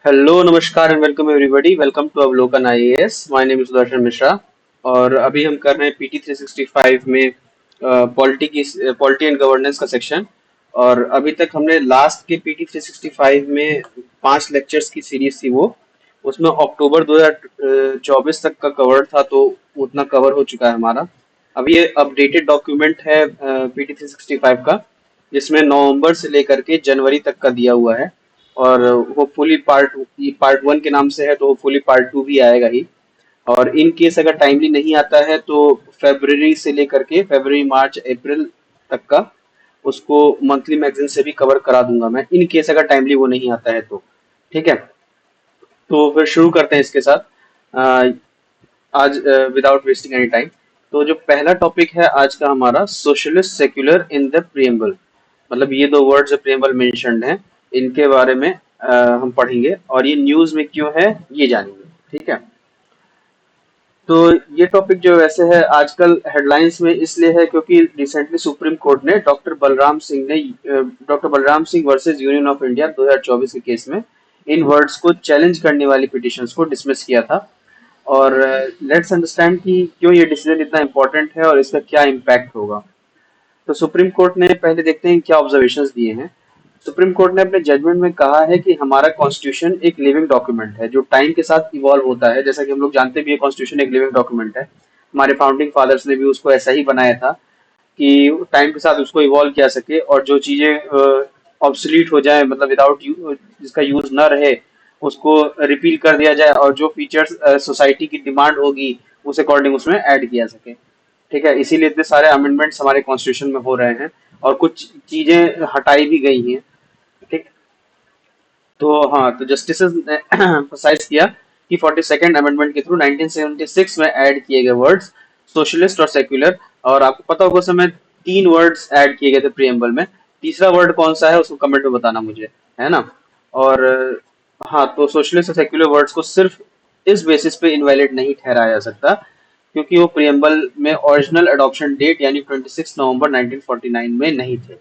Hello नमस्कार and welcome everybody. Welcome to Avalokan IAS. My name is Sudarshan Mishra. और अभी हम कर रहे हैं पीटी 365 में पॉलिटी एंड गवर्नेंस का सेक्शन। और अभी तक हमने लास्ट के पीटी 365 में 5 लेक्चर्स की सीरीज थी वो। उसमें अक्टूबर 2024 तक का कवर था, तो उतना कवर हो चुका है हमारा। अभी ये अपडेटेड डॉक्यूमेंट है पीटी 365 का, जिसमें नवंबर से लेकर के जनवरी तक का दिया हुआ है। और होपफुली पार्ट 1 के नाम से है, तो होपफुली पार्ट 2 भी आएगा ही। और इन केस अगर टाइमली नहीं आता है तो फेब्रुवरी से लेकर के फेब्रुवरी मार्च अप्रैल तक का उसको मंथली मैगजीन से भी कवर करा दूंगा मैं, इन केस अगर टाइमली वो नहीं आता है तो। ठीक है, तो फिर शुरू करते हैं इसके साथ। अ, आज विदाउट वेस्टिंग एनी टाइम, तो जो पहला टॉपिक है आज का हमारा, socialist secular in the preamble. मतलब ये दो वर्ड्स प्रियम्बल मेंशन्ड हैं, इनके बारे में हम पढ़ेंगे और ये न्यूज में क्यों है ये जानेंगे। ठीक है, तो ये टॉपिक जो वैसे है आजकल हेडलाइंस में इसलिए है क्योंकि रिसेंटली सुप्रीम कोर्ट ने doctor Balram Singh versus union of India 2024 के केस में इन वर्ड्स को चैलेंज करने वाली पिटिशंस को डिसमिस किया था। और लेट्स अंडरस्टैंड कि क्यों ये डिसीजन इतना इम्पोर्टेंट है और इसका क्या इम्पैक्ट होगा। तो सुप्रीम कोर्ट ने, पहले देखते हैं क्या ऑब्जर्वेशंस दिए हैं। सुप्रीम कोर्ट ने अपने जजमेंट में कहा है कि हमारा कॉन्स्टिट्यूशन एक लिविंग डॉक्यूमेंट है जो टाइम के साथ इवॉल्व होता है। जैसा कि हम लोग जानते भी है, कॉन्स्टिट्यूशन एक लिविंग डॉक्यूमेंट है। हमारे फाउंडिंग फादर्स ने भी उसको ऐसा ही बनाया था कि टाइम के साथ उसको इवॉल्व किया सके, और जो चीजें ऑब्सोलीट हो जाए, मतलब विदाउट जिसका यूज न रहे, उसको रिपील कर दिया जाए, और जो फीचर्स सोसाइटी की डिमांड होगी उस अकॉर्डिंग उसमें ऐड किया सके। ठीक है, इसीलिए इतने सारे अमेंडमेंट्स हमारे कॉन्स्टिट्यूशन में हो रहे हैं और कुछ चीजें हटाई भी गई हैं। ठीक, तो हाँ, तो जस्टिस ने emphasize किया कि 42nd अमेंडमेंट के थ्रू 1976 में ऐड किए गए वर्ड्स सोशलिस्ट और सेक्युलर। और आपको पता होगा उस समय 3 वर्ड्स ऐड किए गए थे प्रियम्बल में। तीसरा वर्ड कौन सा है उसको कमेंट में बताना मुझे, है ना। और हाँ, तो सोशलिस्ट और सेक्युलर वर्ड्स को सिर्फ इस बेसिस पे इनवैलिड नहीं ठहराया जा सकता क्योंकि वो प्रियम्बल में ओरिजिनल अडॉप्शन डेट यानी 26 नवंबर 1949 में नहीं थे।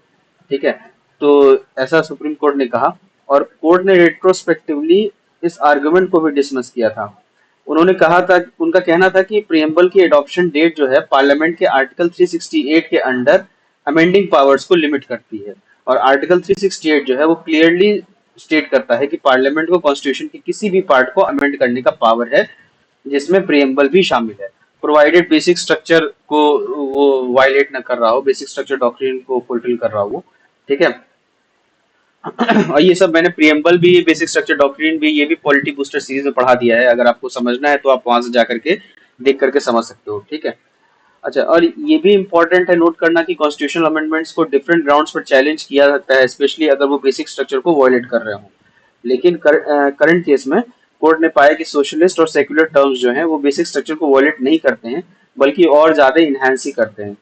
ठीक है, तो ऐसा सुप्रीम कोर्ट ने कहा। और कोर्ट ने रेट्रोस्पेक्टिवली इस आर्गुमेंट को भी डिसमिस किया था। उन्होंने कहा था, उनका कहना था कि प्रियम्बल की एडॉप्शन डेट जो है पार्लियामेंट के आर्टिकल 368 के अंडर अमेंडिंग पावर्स को लिमिट करती है। और आर्टिकल 368 जो है वो क्लियरली स्टेट करता है कि पार्लियामेंट को कॉन्स्टिट्यूशन के किसी भी पार्ट को अमेंड करने का पावर है, जिसमें प्रियम्बल भी शामिल है, प्रोवाइडेड बेसिक स्ट्रक्चर को वो वायलेट ना कर रहा हो, बेसिक स्ट्रक्चर डॉक्ट्रिन को फुलफिल कर रहा हो वो। ठीक है, और ये सब मैंने प्रियम्बल भी, बेसिक स्ट्रक्चर डॉक्ट्रिन भी, ये भी पॉलिटी बूस्टर सीरीज में पढ़ा दिया है। अगर आपको समझना है तो आप वहां से जा करके देख करके समझ सकते हो। ठीक है, अच्छा, और ये भी इंपॉर्टेंट है नोट करना कि कॉन्स्टिट्यूशनल अमेंडमेंट्स को डिफरेंट ग्राउंड्स पर चैलेंज किया सकता है, स्पेशली अगर वो बेसिक स्ट्रक्चर को वायलेट कर रहे हो। लेकिन करंट केस में कोर्ट ने पाया कि सोशलिस्ट और सेक्युलर टर्म्स जो हैं वो बेसिक स्ट्रक्चर को वायलेट नहीं करते हैं, बल्कि और ज्यादा इनहेंस ही करते हैं।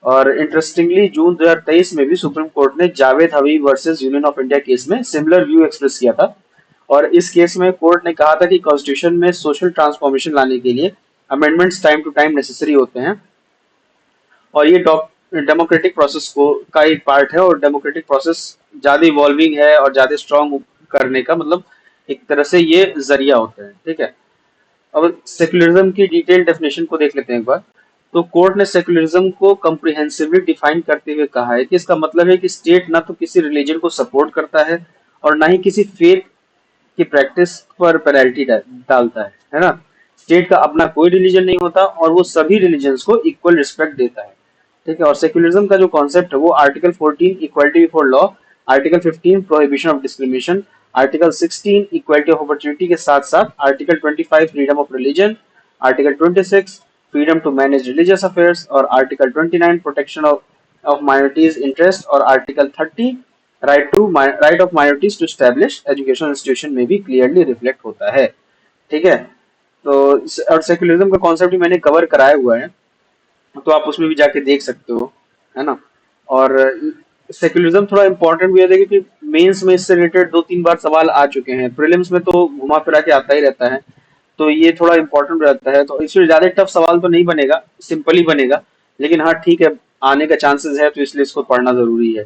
और इंटरेस्टिंगली जून 2023 में भी सुप्रीम कोर्ट ने Javed Habib versus union of India case में सिमिलर व्यू एक्सप्रेस किया था। और इस केस में कोर्ट ने कहा था कि कॉन्स्टिट्यूशन में सोशल ट्रांसफॉर्मेशन लाने के लिए amendments time to time necessary होते हैं। और ये डेमोक्रेटिक प्रोसेस को का एक पार्ट है, और डेमोक्रेटिक प्रोसेस ज्यादा इवॉल्विंग है और ज्यादा स्ट्रांग करने का मतलब एक तरह से ये जरिया होता है। ठीक है, अब सेक्युलरिज्म की डिटेल डेफिनेशन को देख लेते हैं एक बार। तो कोर्ट ने सेक्युलरिज्म को कम्प्रिहेंसिवली डिफाइन करते हुए कहा है कि इसका मतलब है कि स्टेट ना तो किसी रिलीजन को सपोर्ट करता है और ना ही किसी फेथ की प्रैक्टिस पर पेनल्टी डालता है ना। स्टेट का अपना कोई रिलीजन नहीं होता और वो सभी रिलीजन्स को इक्वल रिस्पेक्ट देता है। ठीक है, और सेक्युलरिज्म का जो कॉन्सेप्ट है वो article 14 equality before law, article 15 prohibition of discrimination, article 16 equality of opportunity के साथ साथ article 25 freedom of religion, article 26 freedom to manage religious affairs, और article 29 protection of minorities interest, और article 30 right of minorities to establish education institution में भी clearly reflect होता है। ठीक है, तो और सेक्युलरिज्म का कॉन्सेप्ट भी मैंने कवर कराया हुआ है, तो आप उसमें भी जाके देख सकते हो, है ना। और सेक्युलरिज्म थोड़ा इंपॉर्टेंट भी है क्योंकि मेंस में इससे रिलेटेड 2-3 बार सवाल आ चुके हैं, प्रीलिम्स में तो घुमा फिरा के आता ही रहता है। तो ये थोड़ा इंपॉर्टेंट रहता है, तो इसमें ज्यादा टफ सवाल तो नहीं बनेगा, सिंपल ही बनेगा। लेकिन हाँ ठीक है, आने का चांसेस है, तो इसलिए इसको पढ़ना जरूरी है।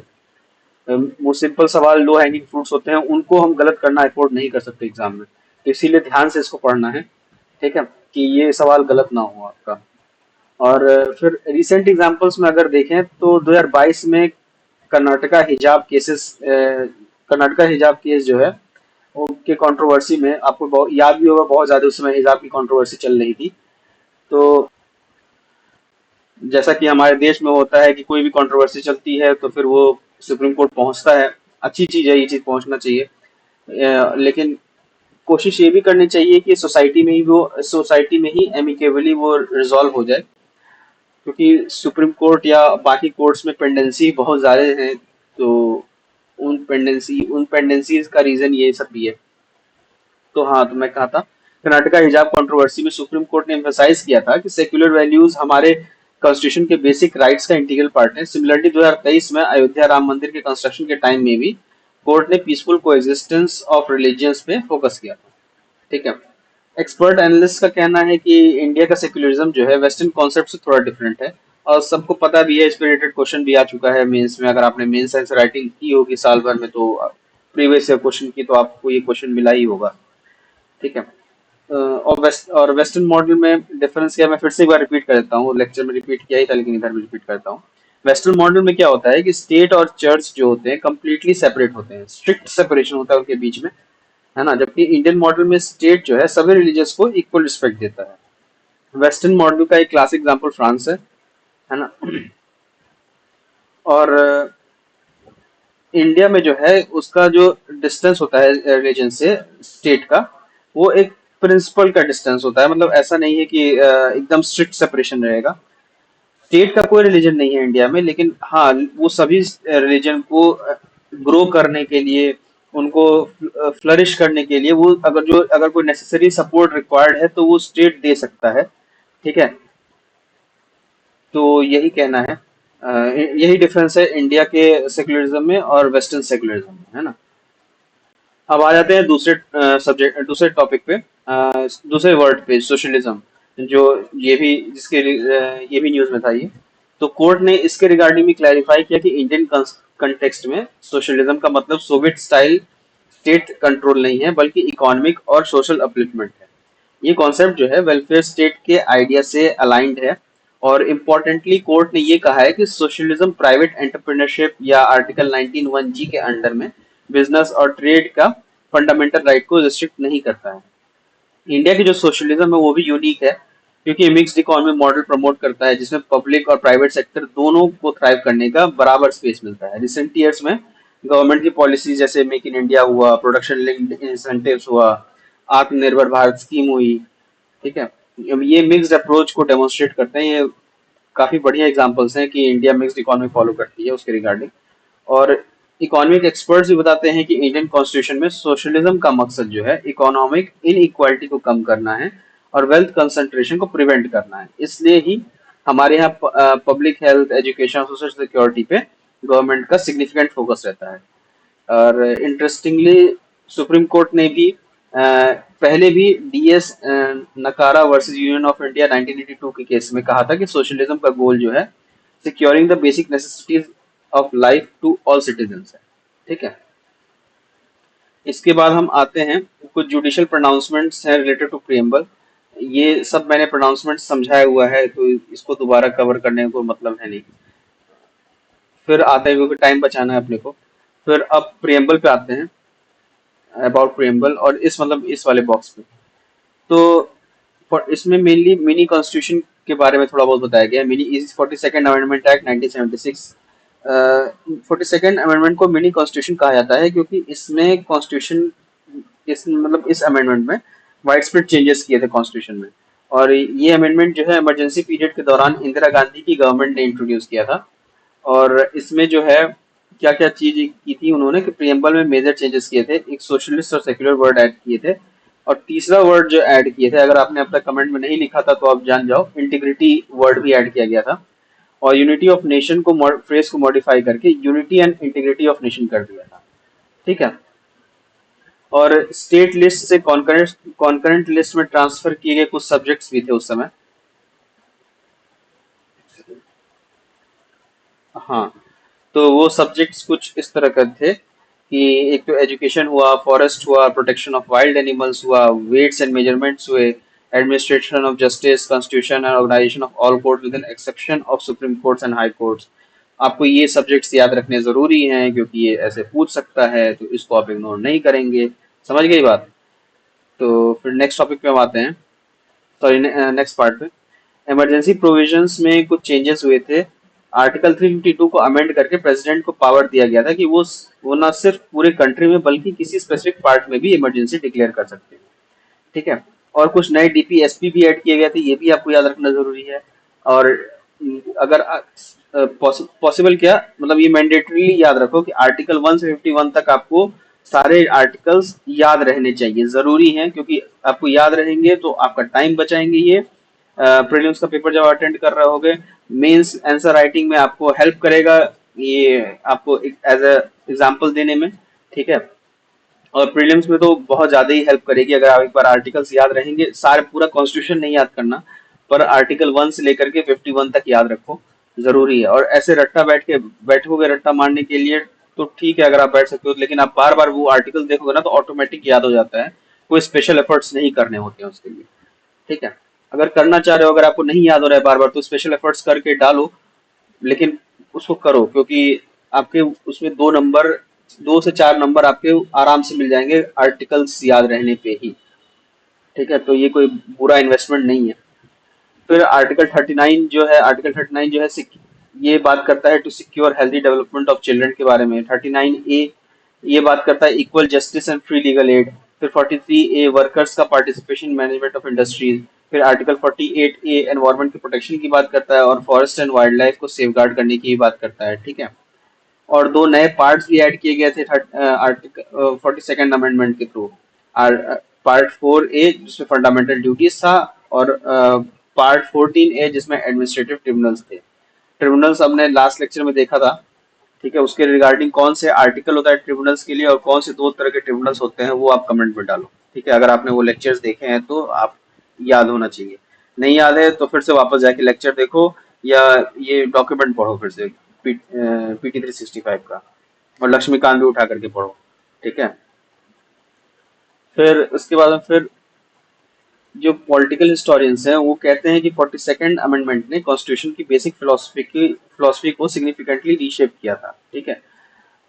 वो सिंपल सवाल, लो हैंगिंग फ्रूट्स होते हैं, उनको हम गलत करना अफोर्ड नहीं कर सकते एग्जाम में। तो इसीलिए ध्यान से इसको पढ़ना है, ठीक है, कि ये सवाल गलत ना हो आपका। और फिर रिसेंट एग्जांपल्स में अगर देखें तो 2022 में कर्नाटका हिजाब केसेस, कर्नाटका हिजाब केस जो है उनके कंट्रोवर्सी में आपको बहुत याद भी होगा, बहुत ज्यादा उस समय हिजाब की कंट्रोवर्सी चल रही थी। तो जैसा कि हमारे देश में होता है कि कोई भी कंट्रोवर्सी चलती है तो फिर वो सुप्रीम कोर्ट पहुंचता है। अच्छी चीज है, ये चीज पहुंचना चाहिए। लेकिन कोशिश ये भी करनी चाहिए कि सोसाइटी में ही एमिकेबली वो रिजॉल्व हो जाए, क्योंकि सुप्रीम कोर्ट या बाकी कोर्ट्स में पेंडेंसी बहुत ज्यादा है। तो उन पेंडेंसीज का रीजन ये सब भी है। तो हाँ, तो मैं कहा था, कर्नाटका हिजाब कंट्रोवर्सी में सुप्रीम कोर्ट ने एम्फसाइज किया था कि सेक्युलर वैल्यूज हमारे कॉन्स्टिट्यूशन के बेसिक राइट्स का इंटीग्रल पार्ट है। सिमिलरली 2023 में अयोध्या राम मंदिर के कंस्ट्रक्शन के टाइम में भी कोर्ट ने पीसफुल कोएग्जिस्टेंस ऑफ रिलीजियंस पे फोकस किया था, ठीक है। एक्सपर्ट एनालिस्ट का कहना है कि इंडिया का सेक्युलरिज्म जो है वेस्टर्न कॉन्सेप्ट से थोड़ा डिफरेंट है, और सबको पता भी है, इस पे रिलेटेड क्वेश्चन भी आ चुका है मेंस में। अगर आपने मेंस साइंस राइटिंग की होगी साल भर में, तो प्रीवियस ईयर क्वेश्चन की, तो आपको ये क्वेश्चन मिला ही होगा, ठीक है। और वेस्टर्न मॉडल में डिफरेंस क्या है, मैं फिर से एक बार रिपीट कर देता हूँ, लेक्चर में रिपीट किया ही था लेकिन इधर भी रिपीट करता हूँ। वेस्टर्न मॉडल में क्या होता है कि स्टेट और चर्च जो होते हैं कंप्लीटली सेपरेट होते हैं, स्ट्रिक्ट सेपरेशन होता है उनके बीच में, है ना। जबकि इंडियन मॉडल में स्टेट जो है सभी रिलीजियस को इक्वल रिस्पेक्ट देता है। वेस्टर्न मॉडल का एक क्लासिक एग्जांपल फ्रांस है ना। और इंडिया में जो है उसका जो डिस्टेंस होता है रिलीजन से स्टेट का, वो एक प्रिंसिपल का डिस्टेंस होता है। मतलब ऐसा नहीं है कि एकदम स्ट्रिक्ट सेपरेशन रहेगा। स्टेट का कोई रिलीजन नहीं है इंडिया में, लेकिन हाँ, वो सभी रिलीजन को ग्रो करने के लिए, उनको फ्लरिश करने के लिए, वो अगर कोई नेसेसरी सपोर्ट रिक्वायर्ड है तो वो स्टेट दे सकता है, ठीक है। तो यही कहना है, यही डिफरेंस है इंडिया के सेकुलरिज्म में और वेस्टर्न सेकुलरिज्म में, है ना। अब आ जाते हैं दूसरे सब्जेक्ट, दूसरे टॉपिक पे, दूसरे वर्ड पे, सोशलिज्म। जो ये भी जिसके ये भी न्यूज में था ये। तो कोर्ट ने इसके रिगार्डिंग भी क्लैरिफाई किया कि इंडियन कंटेक्स्ट में सोशलिज्म का मतलब सोवियत स्टाइल स्टेट कंट्रोल नहीं है, बल्कि इकोनॉमिक और सोशल अपलिफ्टमेंट है। ये कॉन्सेप्ट जो है वेलफेयर स्टेट के आइडिया से अलाइंड है। और इम्पोर्टेंटली कोर्ट ने ये कहा है कि सोशलिज्म प्राइवेट एंटरप्रेन्योरशिप या आर्टिकल 19(1) के अंडर में बिजनेस और ट्रेड का फंडामेंटल राइट को रिस्ट्रिक्ट नहीं करता है। इंडिया की जो सोशलिज्म है वो भी यूनिक है, क्योंकि मिक्स्ड इकोनॉमी मॉडल प्रमोट करता है, जिसमें पब्लिक और प्राइवेट सेक्टर दोनों को थ्राइव करने का बराबर स्पेस मिलता है। रिसेंट ईयर्स में गवर्नमेंट की पॉलिसीज जैसे मेक इन इंडिया हुआ, प्रोडक्शन लिंक्ड इंसेंटिव्स हुआ, आत्मनिर्भर भारत स्कीम हुई, ठीक है, अब ये मिक्स्ड अप्रोच को डेमोन्स्ट्रेट करते हैं। ये काफी बढ़िया एग्जांपल्स हैं कि इंडिया मिक्स्ड इकोनॉमी फॉलो करती है उसके रिगार्डिंग। और इकोनॉमिक एक्सपर्ट्स भी बताते हैं कि इंडियन कॉन्स्टिट्यूशन में सोशलिज्म का मकसद जो है इकोनॉमिक इनइक्वालिटी को कम करना है और वेल्थ कंसंट्रेशन को प्रिवेंट करना है। इसलिए ही हमारे यहाँ public health, education, social security पे गवर्नमेंट का सिग्निफिकेंट फोकस रहता है। और इंटरेस्टिंगली सुप्रीम कोर्ट ने भी पहले भी डीएस नकारा वर्सेस यूनियन ऑफ इंडिया 1982 के केस में कहा था कि सोशलिज्म का गोल जो है securing the basic necessities of life to all citizens है, ठीक है। इसके बाद हम आते हैं, कुछ जुडिशियल प्रोनाउंसमेंट्स हैं रिलेटेड टू प्रियम्बल। ये सब मैंने प्रोनाउंसमेंट समझाया हुआ है, तो इसको दोबारा कवर करने का कोई मतलब है नहीं। फिर आते हैं, क्योंकि टाइम बचाना है अपने को। फिर अब प्रियम्बल पे आते हैं, अबाउट प्रियम्बल, और इस मतलब इस वाले बॉक्स पे। तो इसमें मेनली मिनी कॉन्स्टिट्यूशन के बारे में थोड़ा बहुत बताया गया है। Mini is 42nd amendment act 1976। 42nd amendment को मिनी कॉन्स्टिट्यूशन कहा जाता है क्योंकि इसमें कॉन्स्टिट्यूशन, इस अमेंडमेंट में वाइड स्प्रेड चेंजेस किए थे कॉन्स्टिट्यूशन में। और ये अमेंडमेंट जो है इमरजेंसी पीरियड के दौरान इंदिरा गांधी की गवर्नमेंट ने इंट्रोड्यूस किया था। और इसमें जो है क्या क्या चीज की थी उन्होंने, कि प्रियम्बल में मेजर चेंजेस किए थे, एक सोशलिस्ट और सेक्युलर वर्ड ऐड किए थे, और तीसरा वर्ड जो ऐड किए थे, अगर आपने अब तक कमेंट में नहीं लिखा था तो आप जान जाओ, इंटीग्रिटी वर्ड भी ऐड किया गया था। और यूनिटी ऑफ नेशन को फ्रेज को मॉडिफाई करके unity and integrity of nation कर दिया था, ठीक है। और स्टेट लिस्ट से कॉन्करेंट लिस्ट में ट्रांसफर किए गए कुछ सब्जेक्ट्स भी थे उस समय। हाँ, तो वो सब्जेक्ट्स कुछ इस तरह के थे कि एक तो एजुकेशन हुआ, फॉरेस्ट हुआ, प्रोटेक्शन ऑफ वाइल्ड एनिमल्स हुआ, वेट्स एंड मेजरमेंट्स हुए, administration of justice, constitution and organisation of all courts with an exception of supreme courts and high courts. आपको ये सब्जेक्ट्स याद रखने जरूरी हैं क्योंकि ये ऐसे पूछ सकता है, तो इसको आप इग्नोर नहीं करेंगे। समझ गई बात? तो फिर नेक्स्ट टॉपिक पे हम आते हैं, सॉरी नेक्स्ट पार्ट पे। इमरजेंसी प्रोविजंस में कुछ चेंजेस हुए थे। आर्टिकल 352 को अमेंड करके प्रेसिडेंट को पावर दिया गया था कि वो ना सिर्फ पूरे कंट्री में बल्कि किसी स्पेसिफिक पार्ट में भी इमरजेंसी डिक्लेयर कर सकते हैं। ठीक है। और कुछ नए डीपीएसपी भी ऐड किए गए थे, ये भी आपको याद रखना जरूरी है। और अगर पॉसिबल क्या, मतलब ये मैंडेटरीली याद रखो कि आर्टिकल 1 से 51 तक आपको सारे आर्टिकल्स याद रहने चाहिए, जरूरी है, क्योंकि आपको याद रहेंगे तो आपका टाइम बचाएंगे ये। प्रीलिम्स का पेपर जब अटेंड कर रहे होगे, मेंस आंसर राइटिंग में आपको हेल्प करेगा ये, आपको एज ए एग्जांपल देने में। ठीक है। और प्रीलिम्स में तो बहुत ज्यादा ही हेल्प करेगी अगर आप एक बार आर्टिकल्स याद रहेंगे। सारे पूरा कॉन्स्टिट्यूशन नहीं याद करना, पर आर्टिकल 1 से लेकर के 51 तक याद रखो, जरूरी है। और ऐसे रट्टा बैठोगे रट्टा मारने के लिए तो ठीक है अगर आप बैठ सकते हो, लेकिन आप बार बार वो आर्टिकल देखोगे ना तो ऑटोमेटिक याद हो जाता है, कोई स्पेशल एफर्ट्स नहीं करने होते हैं उसके लिए। ठीक है। अगर करना चाह रहे हो, अगर आपको नहीं याद हो रहा है बार बार, तो स्पेशल एफर्ट्स करके डालो, लेकिन उसको करो, क्योंकि आपके उसमें 2 से 4 नंबर आपके आराम से मिल जाएंगे आर्टिकल्स याद रहने पे ही। ठीक है। तो ये कोई बुरा इन्वेस्टमेंट नहीं है। फिर आर्टिकल 39 जो है ये बात करता है to secure healthy development of children के बारे में। 39A ये बात करता है equal justice and free legal aid. फिर 43A वर्कर्स का पार्टिसिपेशन मैनेजमेंट ऑफ इंडस्ट्रीज। फिर आर्टिकल 48A एनवायरमेंट के प्रोटेक्शन की बात करता है और फॉरेस्ट एंड वाइल्ड लाइफ को सेफ गार्ड करने की बात करता है। ठीक है। और 2 नए पार्ट्स भी ऐड किए गए थे आर्टिकल 42nd अमेंडमेंट के थ्रू। पार्ट 4A जिसमें फंडामेंटल ड्यूटीज था, और पार्ट 14A जिसमें एडमिनिस्ट्रेटिव ट्रिब्यूनल्स थे। ट्रिब्यूनल्स हमने लास्ट लेक्चर में देखा था। ठीक है। उसके रिगार्डिंग कौन से आर्टिकल होता है ट्रिब्यूनल्स के लिए और कौन से 2 तरह के ट्रिब्यूनल्स होते हैं वो आप कमेंट में डालो। ठीक है। अगर आपने वो लेक्चर्स देखे हैं तो आप याद होना चाहिए। नहीं याद है तो फिर से वापस जाके लेक्चर देखो, या ये डॉक्यूमेंट पढ़ो फिर से, PT 365 का, और लक्ष्मीकांत भी उठा करके पढ़ो। ठीक है। फिर उसके बाद में फिर जो पॉलिटिकल हिस्टोरियंस हैं वो कहते हैं कि 42nd अमेंडमेंट ने कॉन्स्टिट्यूशन की बेसिक फिलोसफी को सिग्निफिकेंटली रीशेप किया था। ठीक है।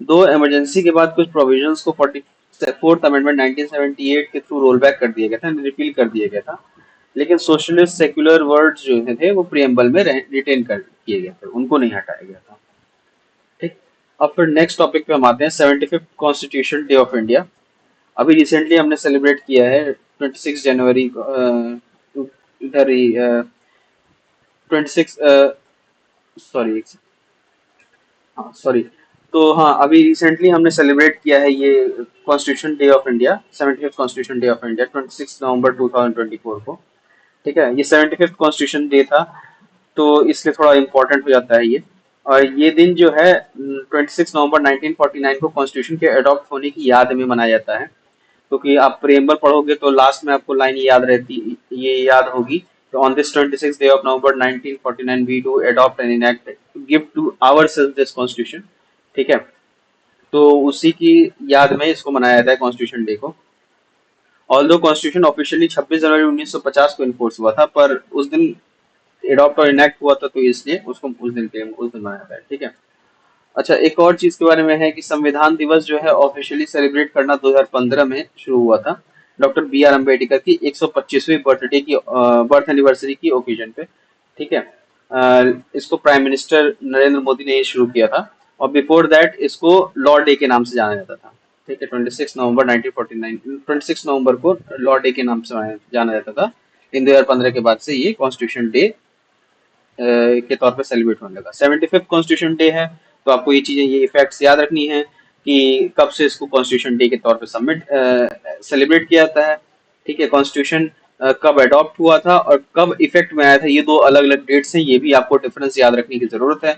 दो इमरजेंसी के बाद कुछ प्रोविजंस को 44th अमेंडमेंट 1978 के थ्रू रोल बैक कर दिया गया था, रिपील कर दिया गया था, लेकिन सोशलिस्ट सेक्युलर वर्ड्स जो थे वो प्रियम्बल में रिटेन कर किए गए थे, उनको नहीं हटाया गया था। ठीक। अब फिर नेक्स्ट टॉपिक पे हम आते हैं, 75th constitution day of India. अभी रिसेंटली हमने सेलिब्रेट किया है 26 जनवरी को, इधर ही 26, सॉरी, हाँ सॉरी। तो हाँ, अभी रिसेंटली हमने सेलिब्रेट किया है ये constitution day of India, 75th constitution day of India 26 नवंबर 2024 को। ठीक है। ये 75th कॉन्स्टिट्यूशन डे था, तो इसलिए थोड़ा इम्पोर्टेंट हो जाता है ये। और ये दिन जो है 26 नवंबर 1949 को कॉन्स्टिट्यूशन के अडॉप्ट होने की याद में मनाया जाता है। क्योंकि आप प्रेम्बल पढ़ोगे तो लास्ट में आपको लाइन ये याद होगी, on this 26 day of November 1949 we do adopt and enact give to ourself this constitution. ठीक है। तो उसी की याद में इसको मनाया जाता है कॉन्स्टिट्यूशन डे को। ऑल्दो कॉन्स्टिट्यूशन ऑफिशियली 26 जनवरी 1950 को इन्फोर्स हुआ था, पर उस दिन एडॉप्ट और इनैक्ट हुआ था, तो इसलिए उसको उस दिन मनाया जाता है। ठीक है। अच्छा, एक और चीज के बारे में है कि संविधान दिवस जो है ऑफिशियली सेलिब्रेट करना 2015 में शुरू हुआ था, डॉक्टर B.R. अम्बेडकर की 125वीं बर्थ एनिवर्सरी की ओकेजन पे। ठीक है। इसको प्राइम मिनिस्टर नरेंद्र मोदी ने शुरू किया था, और बिफोर दैट इसको लॉ डे के नाम से जाना जाता था। ठीक है। 26 नवंबर को लॉ डे के नाम से जाना जाता था। इन 2015 के बाद से ये कॉन्स्टिट्यूशन डे के तौर पे सेलिब्रेट होने लगा। 75th कॉन्स्टिट्यूशन डे है, तो आपको ये फैक्ट्स याद रखनी है कि कब से इसको कॉन्स्टिट्यूशन डे के तौर पे सेलिब्रेट किया जाता है। ठीक है। कॉन्स्टिट्यूशन कब अडॉप्ट हुआ था और कब इफेक्ट में आया था, ये 2 अलग अलग डेट्स हैं, ये भी आपको डिफरेंस याद रखने की जरूरत है।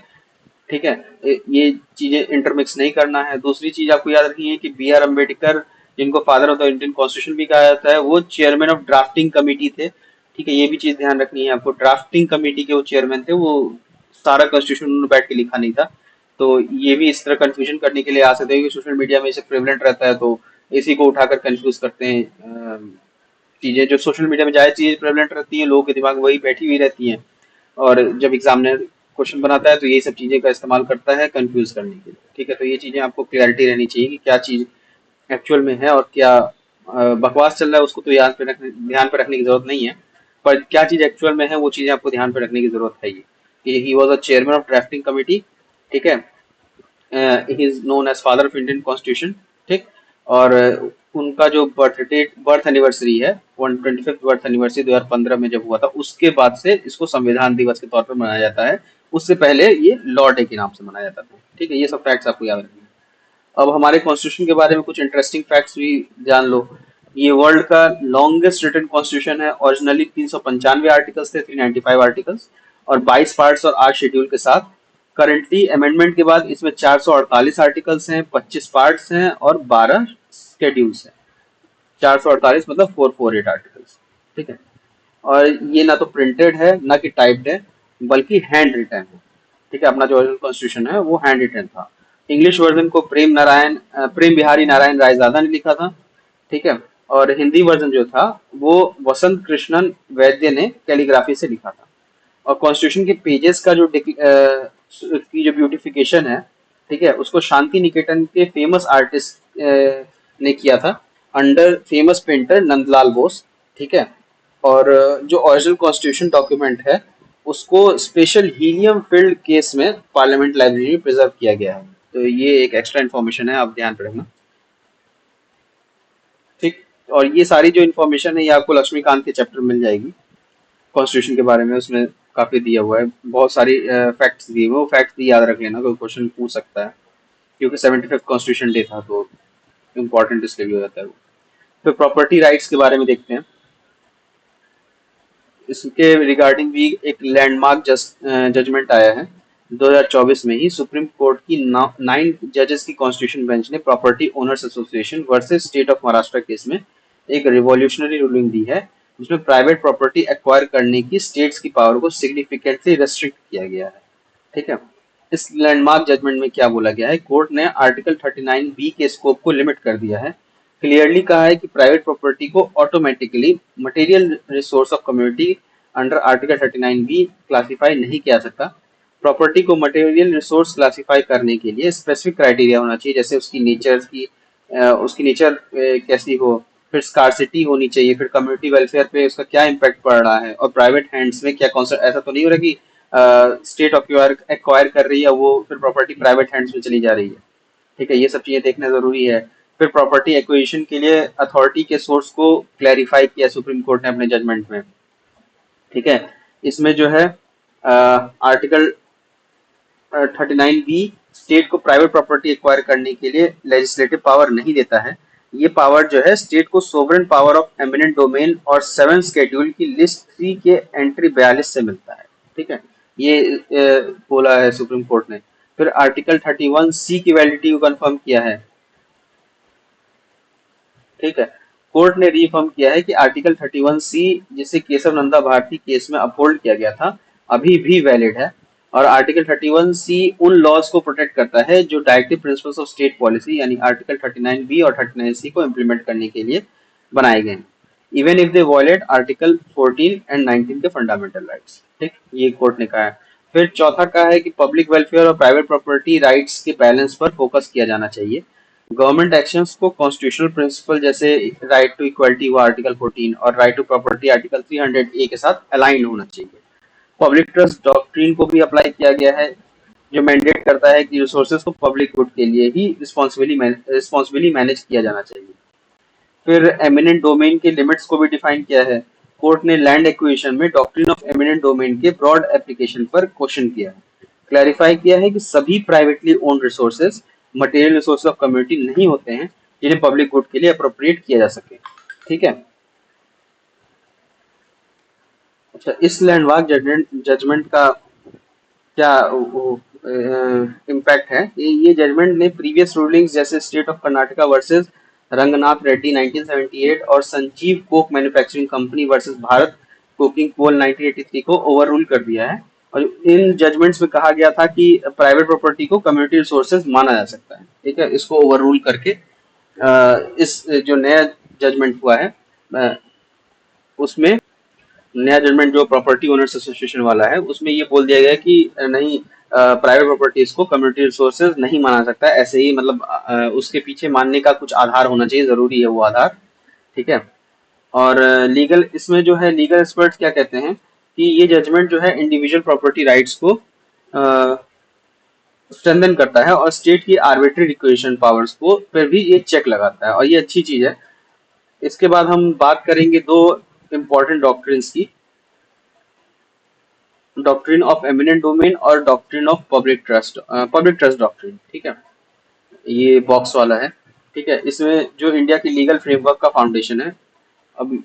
ठीक है। ये चीजें इंटरमिक्स नहीं करना है। दूसरी चीज आपको याद रखनी है कि B.R. अम्बेडकर, जिनको father of the Indian constitution भी कहा जाता है, वो चेयरमैन ऑफ ड्राफ्टिंग कमिटी थे। ठीक है। ये भी चीज ध्यान रखनी है आपको, ड्राफ्टिंग कमेटी के वो चेयरमैन थे, वो सारा कॉन्स्टिट्यूशन उन्होंने बैठ के लिखा नहीं था। तो ये भी इस तरह कंफ्यूजन करने के लिए आ सकते हैं कि सोशल मीडिया में इसे प्रेवलेंट रहता है, तो इसी को उठाकर कंफ्यूज करते हैं। चीजें जो सोशल मीडिया में ज्यादा चीजें प्रेवलेंट रहती हैं, लोगों के दिमाग में वही बैठी हुई रहती हैं, और जब एग्जामिनर क्वेश्चन बनाता है तो ये सब चीजें का इस्तेमाल करता है कंफ्यूज करने के लिए। ठीक है, तो ये चीजें आपको क्लियरिटी रहनी चाहिए कि क्या चीज एक्चुअल में है और क्या बकवास चल रहा है, उसको तो ध्यान पे रखने की जरूरत नहीं है। पर क्या चीज एक्चुअल में है वो चीजें आपको ध्यान पे रखने की जरूरत है। ये he was a chairman of drafting committee. ठीक है, he is known as father of Indian constitution. ठीक, और उनका जो बर्थ एनिवर्सरी है, 125th बर्थ एनिवर्सरी 2015 में जब हुआ था, उसके बाद से इसको संविधान दिवस के तौर पर मनाया जाता है। उससे पहले ये लॉ डे के नाम से मनाया जाता था। ठीक है, ये सब फैक्ट्स आपको याद रखने हैं। अब हमारे कॉन्स्टिट्यूशन के बारे में कुछ इंटरेस्टिंग फैक्ट्स भी जान लो। ये वर्ल्ड का लॉन्गेस्ट रिटन कॉन्स्टिट्यूशन है। ओरिजिनली 395 आर्टिकल्स थे, 395 आर्टिकल्स, और 22 पार्ट्स और 8 शेड्यूल के साथ। करंटली अमेंडमेंट के बाद इसमें 448 आर्टिकल्स हैं, 25 पार्ट्स हैं और 12 शेड्यूल्स हैं। 448 मतलब 448 आर्टिकल्स। ठीक है, और ये ना तो प्रिंटेड है ना कि टाइप्ड है, बल्कि हैंड रिटन है। ठीक है, अपना जो ओरिजिनल कॉन्स्टिट्यूशन है वो हैंड रिटन था। इंग्लिश वर्जन को प्रेम बिहारी नारायण रायजादा ने लिखा था। ठीक है, और हिंदी वर्जन जो था वो वसंत कृष्णन वैद्य ने कैलीग्राफी से लिखा था। और कॉन्स्टिट्यूशन के पेजेस का की जो ब्यूटिफिकेशन है, ठीक है, उसको शांति निकेतन के फेमस आर्टिस्ट ने किया था, under famous painter Nandlal Bose. ठीक है, और जो ओरिजिनल कॉन्स्टिट्यूशन डॉक्यूमेंट है उसको स्पेशल हीलियम फील्ड केस में पार्लियामेंट लाइब्रेरी में प्रिजर्व किया गया है। तो ये एक एक्स्ट्रा इन्फॉर्मेशन है, आप ध्यान पे रखना। ठीक, और ये सारी जो इन्फॉर्मेशन है ये आपको लक्ष्मीकांत के चैप्टर में मिल जाएगी कॉन्स्टिट्यूशन के बारे में। उसमें काफी दिया हुआ है, बहुत सारी फैक्ट्स दिए हुए हैं। वो फैक्ट्स भी याद रख लेना, कोई क्वेश्चन पूछ सकता है, क्योंकि 75th कॉन्स्टिट्यूशन डे था तो इम्पोर्टेंट इसलिए भी हो जाता है वो। फिर प्रॉपर्टी राइट्स के बारे में देखते हैं। इसके रिगार्डिंग भी एक लैंडमार्क जजमेंट आया है 2024 में ही। सुप्रीम कोर्ट की 9 जजेस की कॉन्स्टिट्यूशन बेंच ने property owners association versus state of Maharashtra case में एक रिवॉल्यूशनरी रूलिंग दी है, जिसमें प्राइवेट प्रॉपर्टी एक्वायर करने की स्टेट्स की पावर को सिग्निफिकेंटली रेस्ट्रिक्ट किया गया है। ठीक है, इस लैंडमार्क जजमेंट में क्या बोला गया है, कोर्ट ने आर्टिकल 39 बी के स्कोप को लिमिट कर दिया है। क्लियरली कहा है कि प्राइवेट प्रॉपर्टी को automatically material resource of community under article 39 B classify नहीं किया सकता। प्रॉपर्टी को मटेरियल रिसोर्स क्लासिफाई करने के लिए स्पेसिफिक क्राइटेरिया होना चाहिए, जैसे उसकी नेचर कैसी हो, फिर स्कार्सिटी होनी चाहिए, फिर कम्युनिटी वेलफेयर पे उसका क्या इम्पैक्ट पड़ रहा है, और प्राइवेट हैंड्स में क्या कॉन्सेप्ट। ऐसा तो नहीं हो रहा कि स्टेट एक्वायर कर रही है वो, फिर प्रॉपर्टी प्राइवेट हैंड्स में चली जा रही है। ठीक है, ये सब चीजें देखना जरूरी है। फिर प्रॉपर्टी एक्विजिशन के लिए अथॉरिटी के सोर्स को क्लैरिफाई किया सुप्रीम कोर्ट ने अपने जजमेंट में। ठीक है, इसमें जो है आर्टिकल 39 बी स्टेट को प्राइवेट प्रॉपर्टी एक्वायर करने के लिए लेजिस्लेटिव पावर नहीं देता है। ये पावर जो है स्टेट को sovereign power of eminent domain और 7 शेड्यूल की लिस्ट 3 के एंट्री 42 से मिलता है। ठीक है, ये बोला है सुप्रीम कोर्ट ने। फिर आर्टिकल 31 सी की वैलिडिटी को कंफर्म किया है। ठीक है, कोर्ट ने रीफर्म किया है कि आर्टिकल 31 सी, जिसे केशव नंदा भारती केस में अपहोल्ड किया गया था, अभी भी वैलिड है। और आर्टिकल 31 सी उन लॉज को प्रोटेक्ट करता है जो directive principles of state policy यानी आर्टिकल 39 बी और 39 सी को इम्प्लीमेंट करने के लिए बनाए गए हैं, even if they violate article 14 and 19 के फंडामेंटल राइट्स। ठीक, ये कोर्ट ने कहा है। फिर चौथा कहा है कि पब्लिक वेलफेयर और प्राइवेट प्रॉपर्टी राइट्स के बैलेंस पर फोकस किया जाना चाहिए। गवर्नमेंट एक्शंस को कॉन्स्टिट्यूशनल प्रिंसिपल जैसे राइट टू इक्वलिटी हुआ आर्टिकल 14 और राइट टू प्रॉपर्टी आर्टिकल 300 ए के साथ अलाइन होना चाहिए। पब्लिक ट्रस्ट डॉक्ट्रिन को भी अप्लाई किया गया है, जो मैंडेट करता है कि रिसोर्सेज को पब्लिक गुड के लिए ही रिस्पॉन्सिबली मैनेज किया जाना चाहिए। फिर एमिनेंट डोमेन के लिमिट्स को भी डिफाइन किया है। कोर्ट ने लैंड एक्विजिशन में डॉक्ट्रिन ऑफ एमिनेंट डोमेन के ब्रॉड एप्लीकेशन पर क्वेश्चन किया है। क्लैरिफाई किया है कि सभी privately owned resources material resources of community नहीं होते हैं जिन्हें पब्लिक गुड के लिए अप्रोप्रिएट किया जा सके। ठीक है, अच्छा, इस लैंडमार्क जजमेंट का क्या इम्पैक्ट है, ये जजमेंट ने प्रीवियस रूलिंग्स जैसे state of Karnataka versus Ranganath Reddy 1978 और Sanjeev coke manufacturing company versus Bharat coking coal 1983 को ओवररूल कर दिया है। और इन जजमेंट्स में कहा गया था कि प्राइवेट प्रॉपर्टी को कम्युनिटी रिसोर्सेज माना जा सकता है। ठीक है, इसको ओवररूल करके इस जो नया जजमेंट हुआ है उसमें, नया जजमेंट जो प्रॉपर्टी ओनर्स एसोसिएशन वाला है उसमें ये बोल दिया गया कि नहीं, प्राइवेट प्रॉपर्टीज को कम्युनिटी रिसोर्सेज नहीं माना सकता है। ऐसे ही मतलब उसके पीछे मानने का कुछ आधार होना चाहिए, जरूरी है वो आधार। ठीक है। और लीगल इसमें जो है लीगल एक्सपर्ट्स क्या कहते हैं कि ये जजमेंट जो है इंडिविजुअल प्रॉपर्टी राइट्स को स्ट्रेंथन करता है और स्टेट की आर्बिट्री रिक्वेशन पावर्स को पर भी ये चेक लगाता है, और ये अच्छी चीज है। इसके बाद हम बात करेंगे दो इम्पोर्टेंट डॉक्ट्रिन्स की, डॉक्ट्रिन ऑफ एमिनेंट डोमेन और doctrine of public trust doctrine. ठीक है, ये बॉक्स वाला है। ठीक है, इसमें जो इंडिया की लीगल फ्रेमवर्क का फाउंडेशन है। अब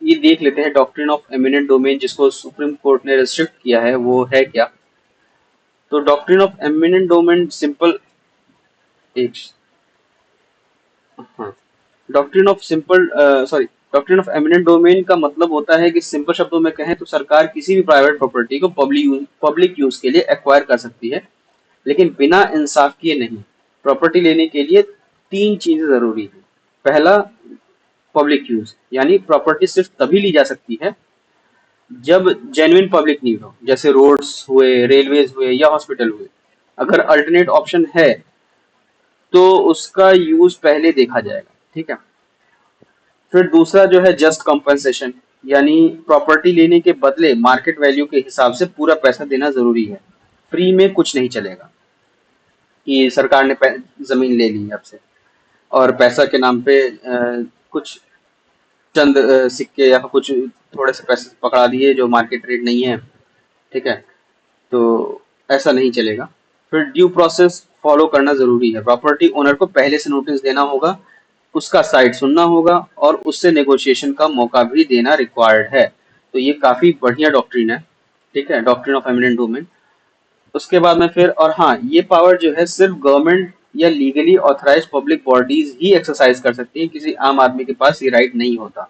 ये देख लेते हैं डॉक्ट्रिन ऑफ एमिनेंट डोमेन, जिसको सुप्रीम कोर्ट ने रिस्ट्रिक्ट किया है, वो है क्या। तो doctrine of eminent domain simple, एक, हाँ, doctrine of simple sorry doctrine of eminent domain का मतलब होता है कि सिंपल शब्दों में कहें तो सरकार किसी भी प्राइवेट प्रॉपर्टी को पब्लिक यूज के लिए एक्वायर कर सकती है, लेकिन बिना इंसाफ किए नहीं। प्रॉपर्टी लेने के लिए तीन चीजें जरूरी है। पहला, पब्लिक यूज, यानी प्रॉपर्टी सिर्फ तभी ली जा सकती है जब जेन्युइन पब्लिक नीड हो, जैसे रोड्स हुए, रेलवेज हुए या हॉस्पिटल हुए। अगर अल्टरनेट ऑप्शन है तो उसका यूज पहले देखा जाएगा। ठीक है। फिर दूसरा जो है जस्ट कॉम्पनसेशन, यानी प्रॉपर्टी लेने के बदले मार्केट वैल्यू के हिसाब से पूरा पैसा देना जरूरी है। फ्री में कुछ नहीं चलेगा कि सरकार ने जमीन ले ली आपसे और पैसा के नाम पे कुछ चंद सिक्के या कुछ थोड़े से पैसे पकड़ा दिए जो मार्केट रेट नहीं है। ठीक है, तो ऐसा नहीं चलेगा। फिर ड्यू प्रोसेस फॉलो करना जरूरी है। प्रॉपर्टी ओनर को पहले से नोटिस देना होगा, उसका साइड सुनना होगा और उससे नेगोशिएशन का मौका भी देना रिक्वायर्ड है। तो ये काफी बढ़िया डॉक्ट्रिन है। ठीक है, डॉक्ट्रिन ऑफ एमिनेंट डोमेन। उसके बाद में फिर, और हाँ, ये पावर जो है सिर्फ गवर्नमेंट या लीगली ऑथराइज पब्लिक बॉडीज ही एक्सरसाइज कर सकती है, किसी आम आदमी के पास ये राइट नहीं होता।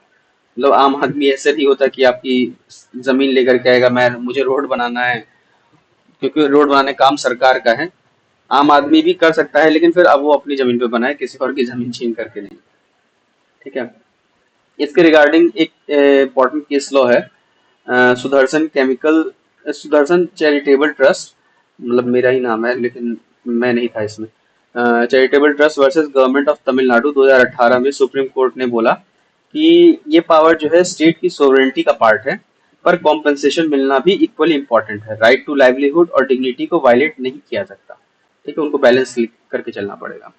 मतलब आम आदमी ऐसे नहीं होता कि आपकी जमीन लेकर के आएगा, मैं मुझे रोड बनाना है, क्योंकि रोड बनाने का काम सरकार का है। आम आदमी भी कर सकता है, लेकिन फिर अब वो अपनी जमीन पे बनाए, किसी और की जमीन छीन करके नहीं। ठीक है। इसके रिगार्डिंग एक इम्पोर्टेंट केस लॉ है, सुदर्शन चैरिटेबल ट्रस्ट, मतलब मेरा ही नाम है लेकिन मैं नहीं था इसमें। Charitable trust versus government of Tamil Nadu 2018 में सुप्रीम कोर्ट ने बोला कि ये पावर जो है स्टेट की सोवरेनिटी का पार्ट है, पर कॉम्पेंसेशन मिलना भी इक्वली इंपॉर्टेंट है। राइट टू लाइवलीहुड और डिग्निटी को वायलेट नहीं किया सकता। ठीक है, उनको बैलेंस करके चलना पड़ेगा।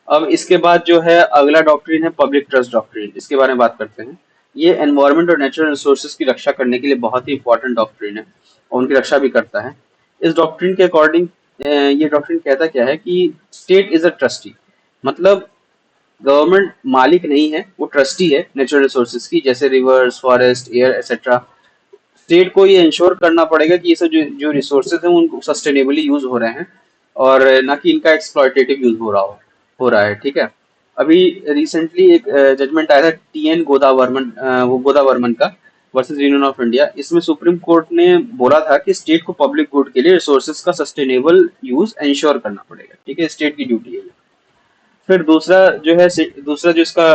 अब इसके बाद जो है अगला डॉक्ट्रिन है पब्लिक ट्रस्ट डॉक्ट्रिन, इसके बारे में बात करते हैं। ये एनवायरनमेंट और नेचुरल रिसोर्सेज की रक्षा करने के लिए बहुत ही इंपॉर्टेंट डॉक्ट्रिन है और उनकी रक्षा भी करता है। इस डॉक्ट्रिन के अकॉर्डिंग ये डॉक्ट्रिन कहता क्या है कि स्टेट इज अ ट्रस्टी, मतलब गवर्नमेंट मालिक नहीं है, वो ट्रस्टी है नेचुरल रिसोर्सेज की, जैसे reverse, forest, air etcetera. State को ये इंश्योर करना पड़ेगा कि ये सब जो जो रिसोर्सेज हैं उनको सस्टेनेबली यूज हो रहे हैं और ना कि इनका एक्सप्लॉयटेटिव यूज हो रहा है। ठीक है। अभी रिसेंटली एक जजमेंट आया था टीएन गोदावर्मन, वो गोदावर्मन का, वर्सेस यूनियन ऑफ इंडिया। इसमें सुप्रीम कोर्ट ने बोला था कि स्टेट को पब्लिक गुड के लिए रिसोर्सेज का सस्टेनेबल यूज इंश्योर करना पड़ेगा। ठीक है, स्टेट की ड्यूटी है ये। फिर दूसरा जो इसका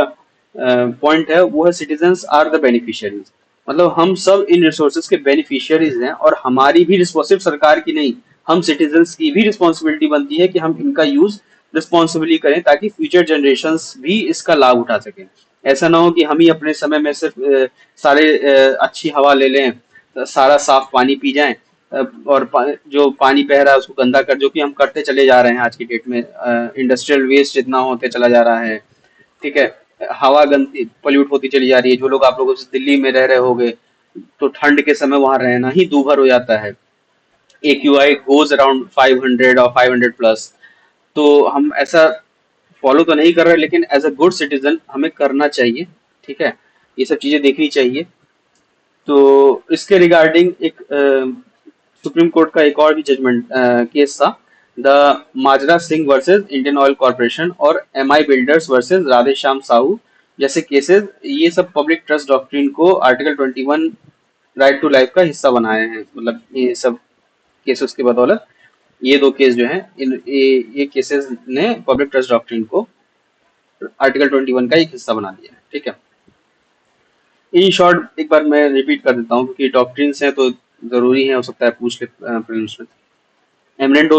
पॉइंट है वो है सिटीजन्स आर द बेनिफिशियरीज, मतलब हम सब इन रिसोर्सेज के बेनिफिशियरीज हैं और हमारी भी सिर्फ सरकार की नहीं, हम सिटीजन्स की भी रिस्पॉन्सिबिलिटी बनती है कि हम इनका यूज रिस्पॉन्सिबली करें ताकि फ्यूचर जनरेशंस भी इसका लाभ उठा सकें। ऐसा ना हो कि हम ही अपने समय में सिर्फ अच्छी हवा ले लें, सारा साफ पानी पी जाएं, और जो पानी बह रहा है उसको गंदा कर, जो कि हम करते चले जा रहे हैं आज की डेट में। इंडस्ट्रियल वेस्ट इतना होते चला जा रहा है। ठीक है, हवा गंदी पोल्यूट होती चली जा रही है। जो लोग, आप लोग दिल्ली में रह रहे होगे तो ठंड के समय वहां रहना ही दूभर हो जाता है। AQI गोज अराउंड 500 और 500 प्लस। तो हम ऐसा फॉलो तो नहीं कर रहे, लेकिन एज अ गुड सिटीजन हमें करना चाहिए। ठीक है, ये सब चीजें देखनी चाहिए। तो इसके रिगार्डिंग एक सुप्रीम कोर्ट का एक और भी जजमेंट केस था, the Majra Singh versus Indian oil corporation और MI builders versus Radhe Shyam Sahu जैसे केसेस। ये सब पब्लिक ट्रस्ट डॉक्ट्रिन को आर्टिकल 21 राइट टू लाइफ का हिस्सा बनाए हैं, मतलब ये सब केसेस की बदौलत ये दो केस जो हैं ये केसेस ने पब्लिक ट्रस्ट डॉक्ट्रिन को आर्टिकल 21 का एक हिस्सा बना दिया है। ठीक है, इन शॉर्ट एक बार मैं रिपीट कर देता हूँ क्योंकि डॉक्ट्रिन्स हैं तो जरूरी है, हो सकता है पूछ ले प्रीलिम्स में। एमिनेंट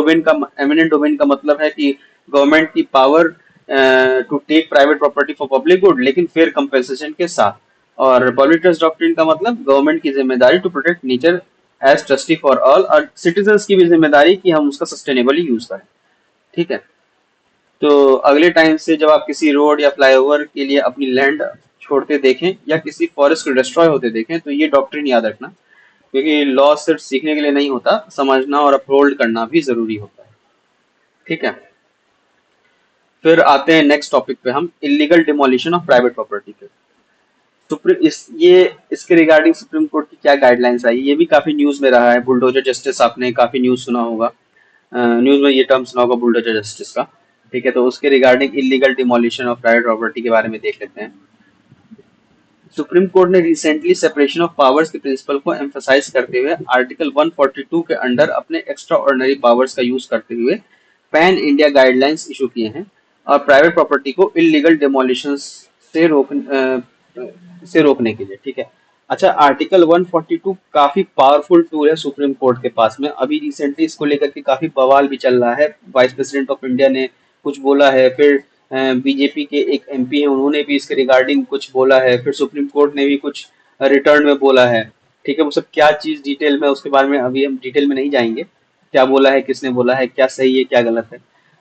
डोमेन का मतलब है कि गवर्नमेंट की power to take private property for public good, लेकिन फेयर कंपेंसेशन के साथ। और पब्लिक ट्रस्ट डॉक्ट्रिन का मतलब गवर्नमेंट की जिम्मेदारी to protect nature as trustee for all, और सिटीजन्स की भी जिम्मेदारी कि हम उसका सस्टेनेबली यूज करें। ठीक है, तो अगले टाइम से जब आप किसी रोड या फ्लाईओवर के लिए अपनी लैंड छोड़ते देखें या किसी फॉरेस्ट को डिस्ट्रॉय होते देखें तो ये डॉक्ट्रिन याद रखना, क्योंकि लॉ सिर्फ सीखने के लिए नहीं होता, समझना और अपहोल्ड करना भी जरूरी होता है। ठीक है, फिर आते हैं नेक्स्ट टॉपिक पे हम, illegal demolition of private property पे। सुप्रीम इस ये इसके रिगार्डिंग सुप्रीम कोर्ट की क्या गाइडलाइंस आई, ये भी काफी न्यूज में रहा है। बुलडोजर जस्टिस, आपने काफी न्यूज सुना होगा, न्यूज में ये टर्म सुना होगा बुलडोजर जस्टिस का। ठीक है, तो उसके regarding illegal demolition of private property के बारे में देख लेते हैं। सुप्रीम कोर्ट ने रिसेंटली सेपरेशन ऑफ पावर्स के प्रिंसिपल को एम्फसाइज करते हुए आर्टिकल 142 के अंडर अपने एक्स्ट्रा ऑर्डिनरी पावर्स का यूज करते हुए पैन इंडिया गाइडलाइंस इशू किए हैं और प्राइवेट प्रॉपर्टी को इलीगल डिमोलिशन से रोकने के लिए। ठीक है, अच्छा, आर्टिकल 142 काफी पावरफुल टूल है सुप्रीम कोर्ट के पास में। अभी रिसेंटली इसको लेकर के काफी बवाल भी चल रहा है, वाइस प्रेसिडेंट ऑफ इंडिया ने कुछ बोला है, फिर बीजेपी के एक एमपी हैं उन्होंने भी इसके रिगार्डिंग कुछ बोला है, फिर सुप्रीम कोर्ट ने भी कुछ रिटर्न में बोला है। ठीक है, वो सब क्या चीज डिटेल में, उसके बारे में अभी हम डिटेल में नहीं जाएंगे, क्या बोला है, किसने बोला है, क्या सही है क्या गलत है,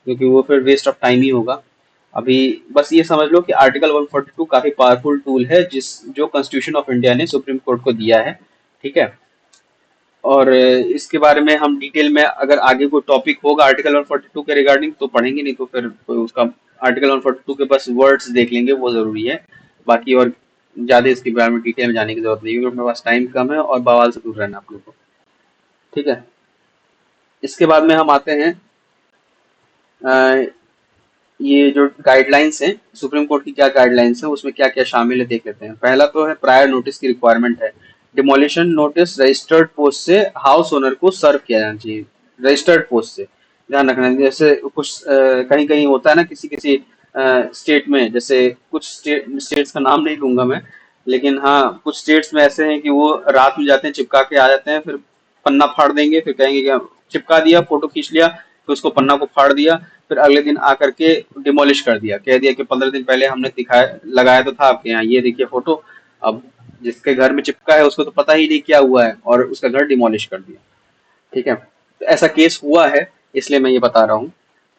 क्योंकि वो फिर वेस्ट ऑफ टाइम ही होगा। अभी बस ये समझ लो कि आर्टिकल 142 काफी पावरफुल टूल है जिस जो कॉन्स्टिट्यूशन ऑफ इंडिया ने सुप्रीम कोर्ट को दिया है। ठीक है, और इसके बारे में हम डिटेल में अगर आगे कोई टॉपिक होगा आर्टिकल 142 के रिगार्डिंग तो पढ़ेंगे, नहीं तो फिर कोई उसका आर्टिकल 142 के बस वर्ड्स देख लेंगे, वो जरूरी है। बाकी और ज्यादा इसके बारे में डिटेल में जाने की जरूरत नहीं है, क्योंकि मेरे पास टाइम कम है और बवाल से दूर रहना आप लोग को। ठीक है, इसके बाद में हम आते हैं ये जो गाइडलाइंस हैं सुप्रीम कोर्ट की, क्या गाइडलाइंस है उसमें क्या क्या शामिल है देख लेते हैं। पहला तो है प्रायर नोटिस की रिक्वायरमेंट है। डिमोलिशन नोटिस रजिस्टर्ड पोस्ट से हाउस ओनर को सर्व किया जाना चाहिए, रजिस्टर्ड पोस्ट से। ध्यान रखना, जैसे कुछ कहीं कहीं होता है ना, किसी किसी स्टेट में, जैसे कुछ स्टेट्स का नाम नहीं लूंगा मैं, लेकिन हाँ कुछ स्टेट्स में ऐसे हैं कि वो रात में जाते हैं, चिपका के आ जाते हैं, फिर पन्ना फाड़ देंगे, फिर कहेंगे कि चिपका दिया, फोटो खींच लिया, फिर उसको पन्ना को फाड़ दिया, फिर अगले दिन आकर के डिमोलिश कर दिया, कह दिया कि 15 दिन पहले हमने दिखाया लगाया तो था आपके यहाँ, ये देखिए फोटो। अब जिसके घर में चिपका है उसको तो पता ही नहीं क्या हुआ है और उसका घर डिमोलिश कर दिया। ठीक है, तो ऐसा केस हुआ है, इसलिए मैं ये बता रहा हूँ।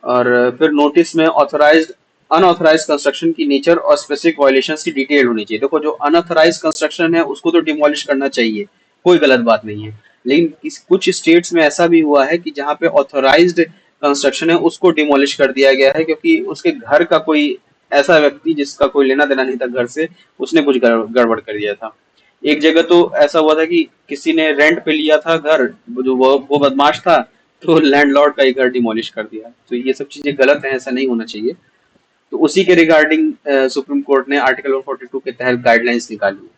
और फिर नोटिस में ऑथोराइज्ड अनऑथराइज कंस्ट्रक्शन की नेचर और स्पेसिफिक वायलेशंस की डिटेल होनी चाहिए। देखो, जो अनऑथराइज कंस्ट्रक्शन है उसको तो डिमोलिश करना चाहिए, कोई गलत बात नहीं है, लेकिन कुछ स्टेट्स में ऐसा भी हुआ है कि जहाँ पे ऑथोराइज्ड कंस्ट्रक्शन है उसको डिमोलिश कर दिया गया है, क्योंकि उसके घर का कोई ऐसा व्यक्ति जिसका कोई लेना देना नहीं था घर से, उसने कुछ गड़बड़ कर दिया था। एक जगह तो ऐसा हुआ था कि किसी ने रेंट पे लिया था घर, जो वो बदमाश था, तो लैंडलॉर्ड का ही घर डिमोलिश कर दिया। तो ये सब चीजें गलत हैं, ऐसा नहीं होना चाहिए। तो उसी के रिगार्डिंग सुप्रीम कोर्ट ने आर्टिकल 142 के तहत गाइडलाइंस निकाली।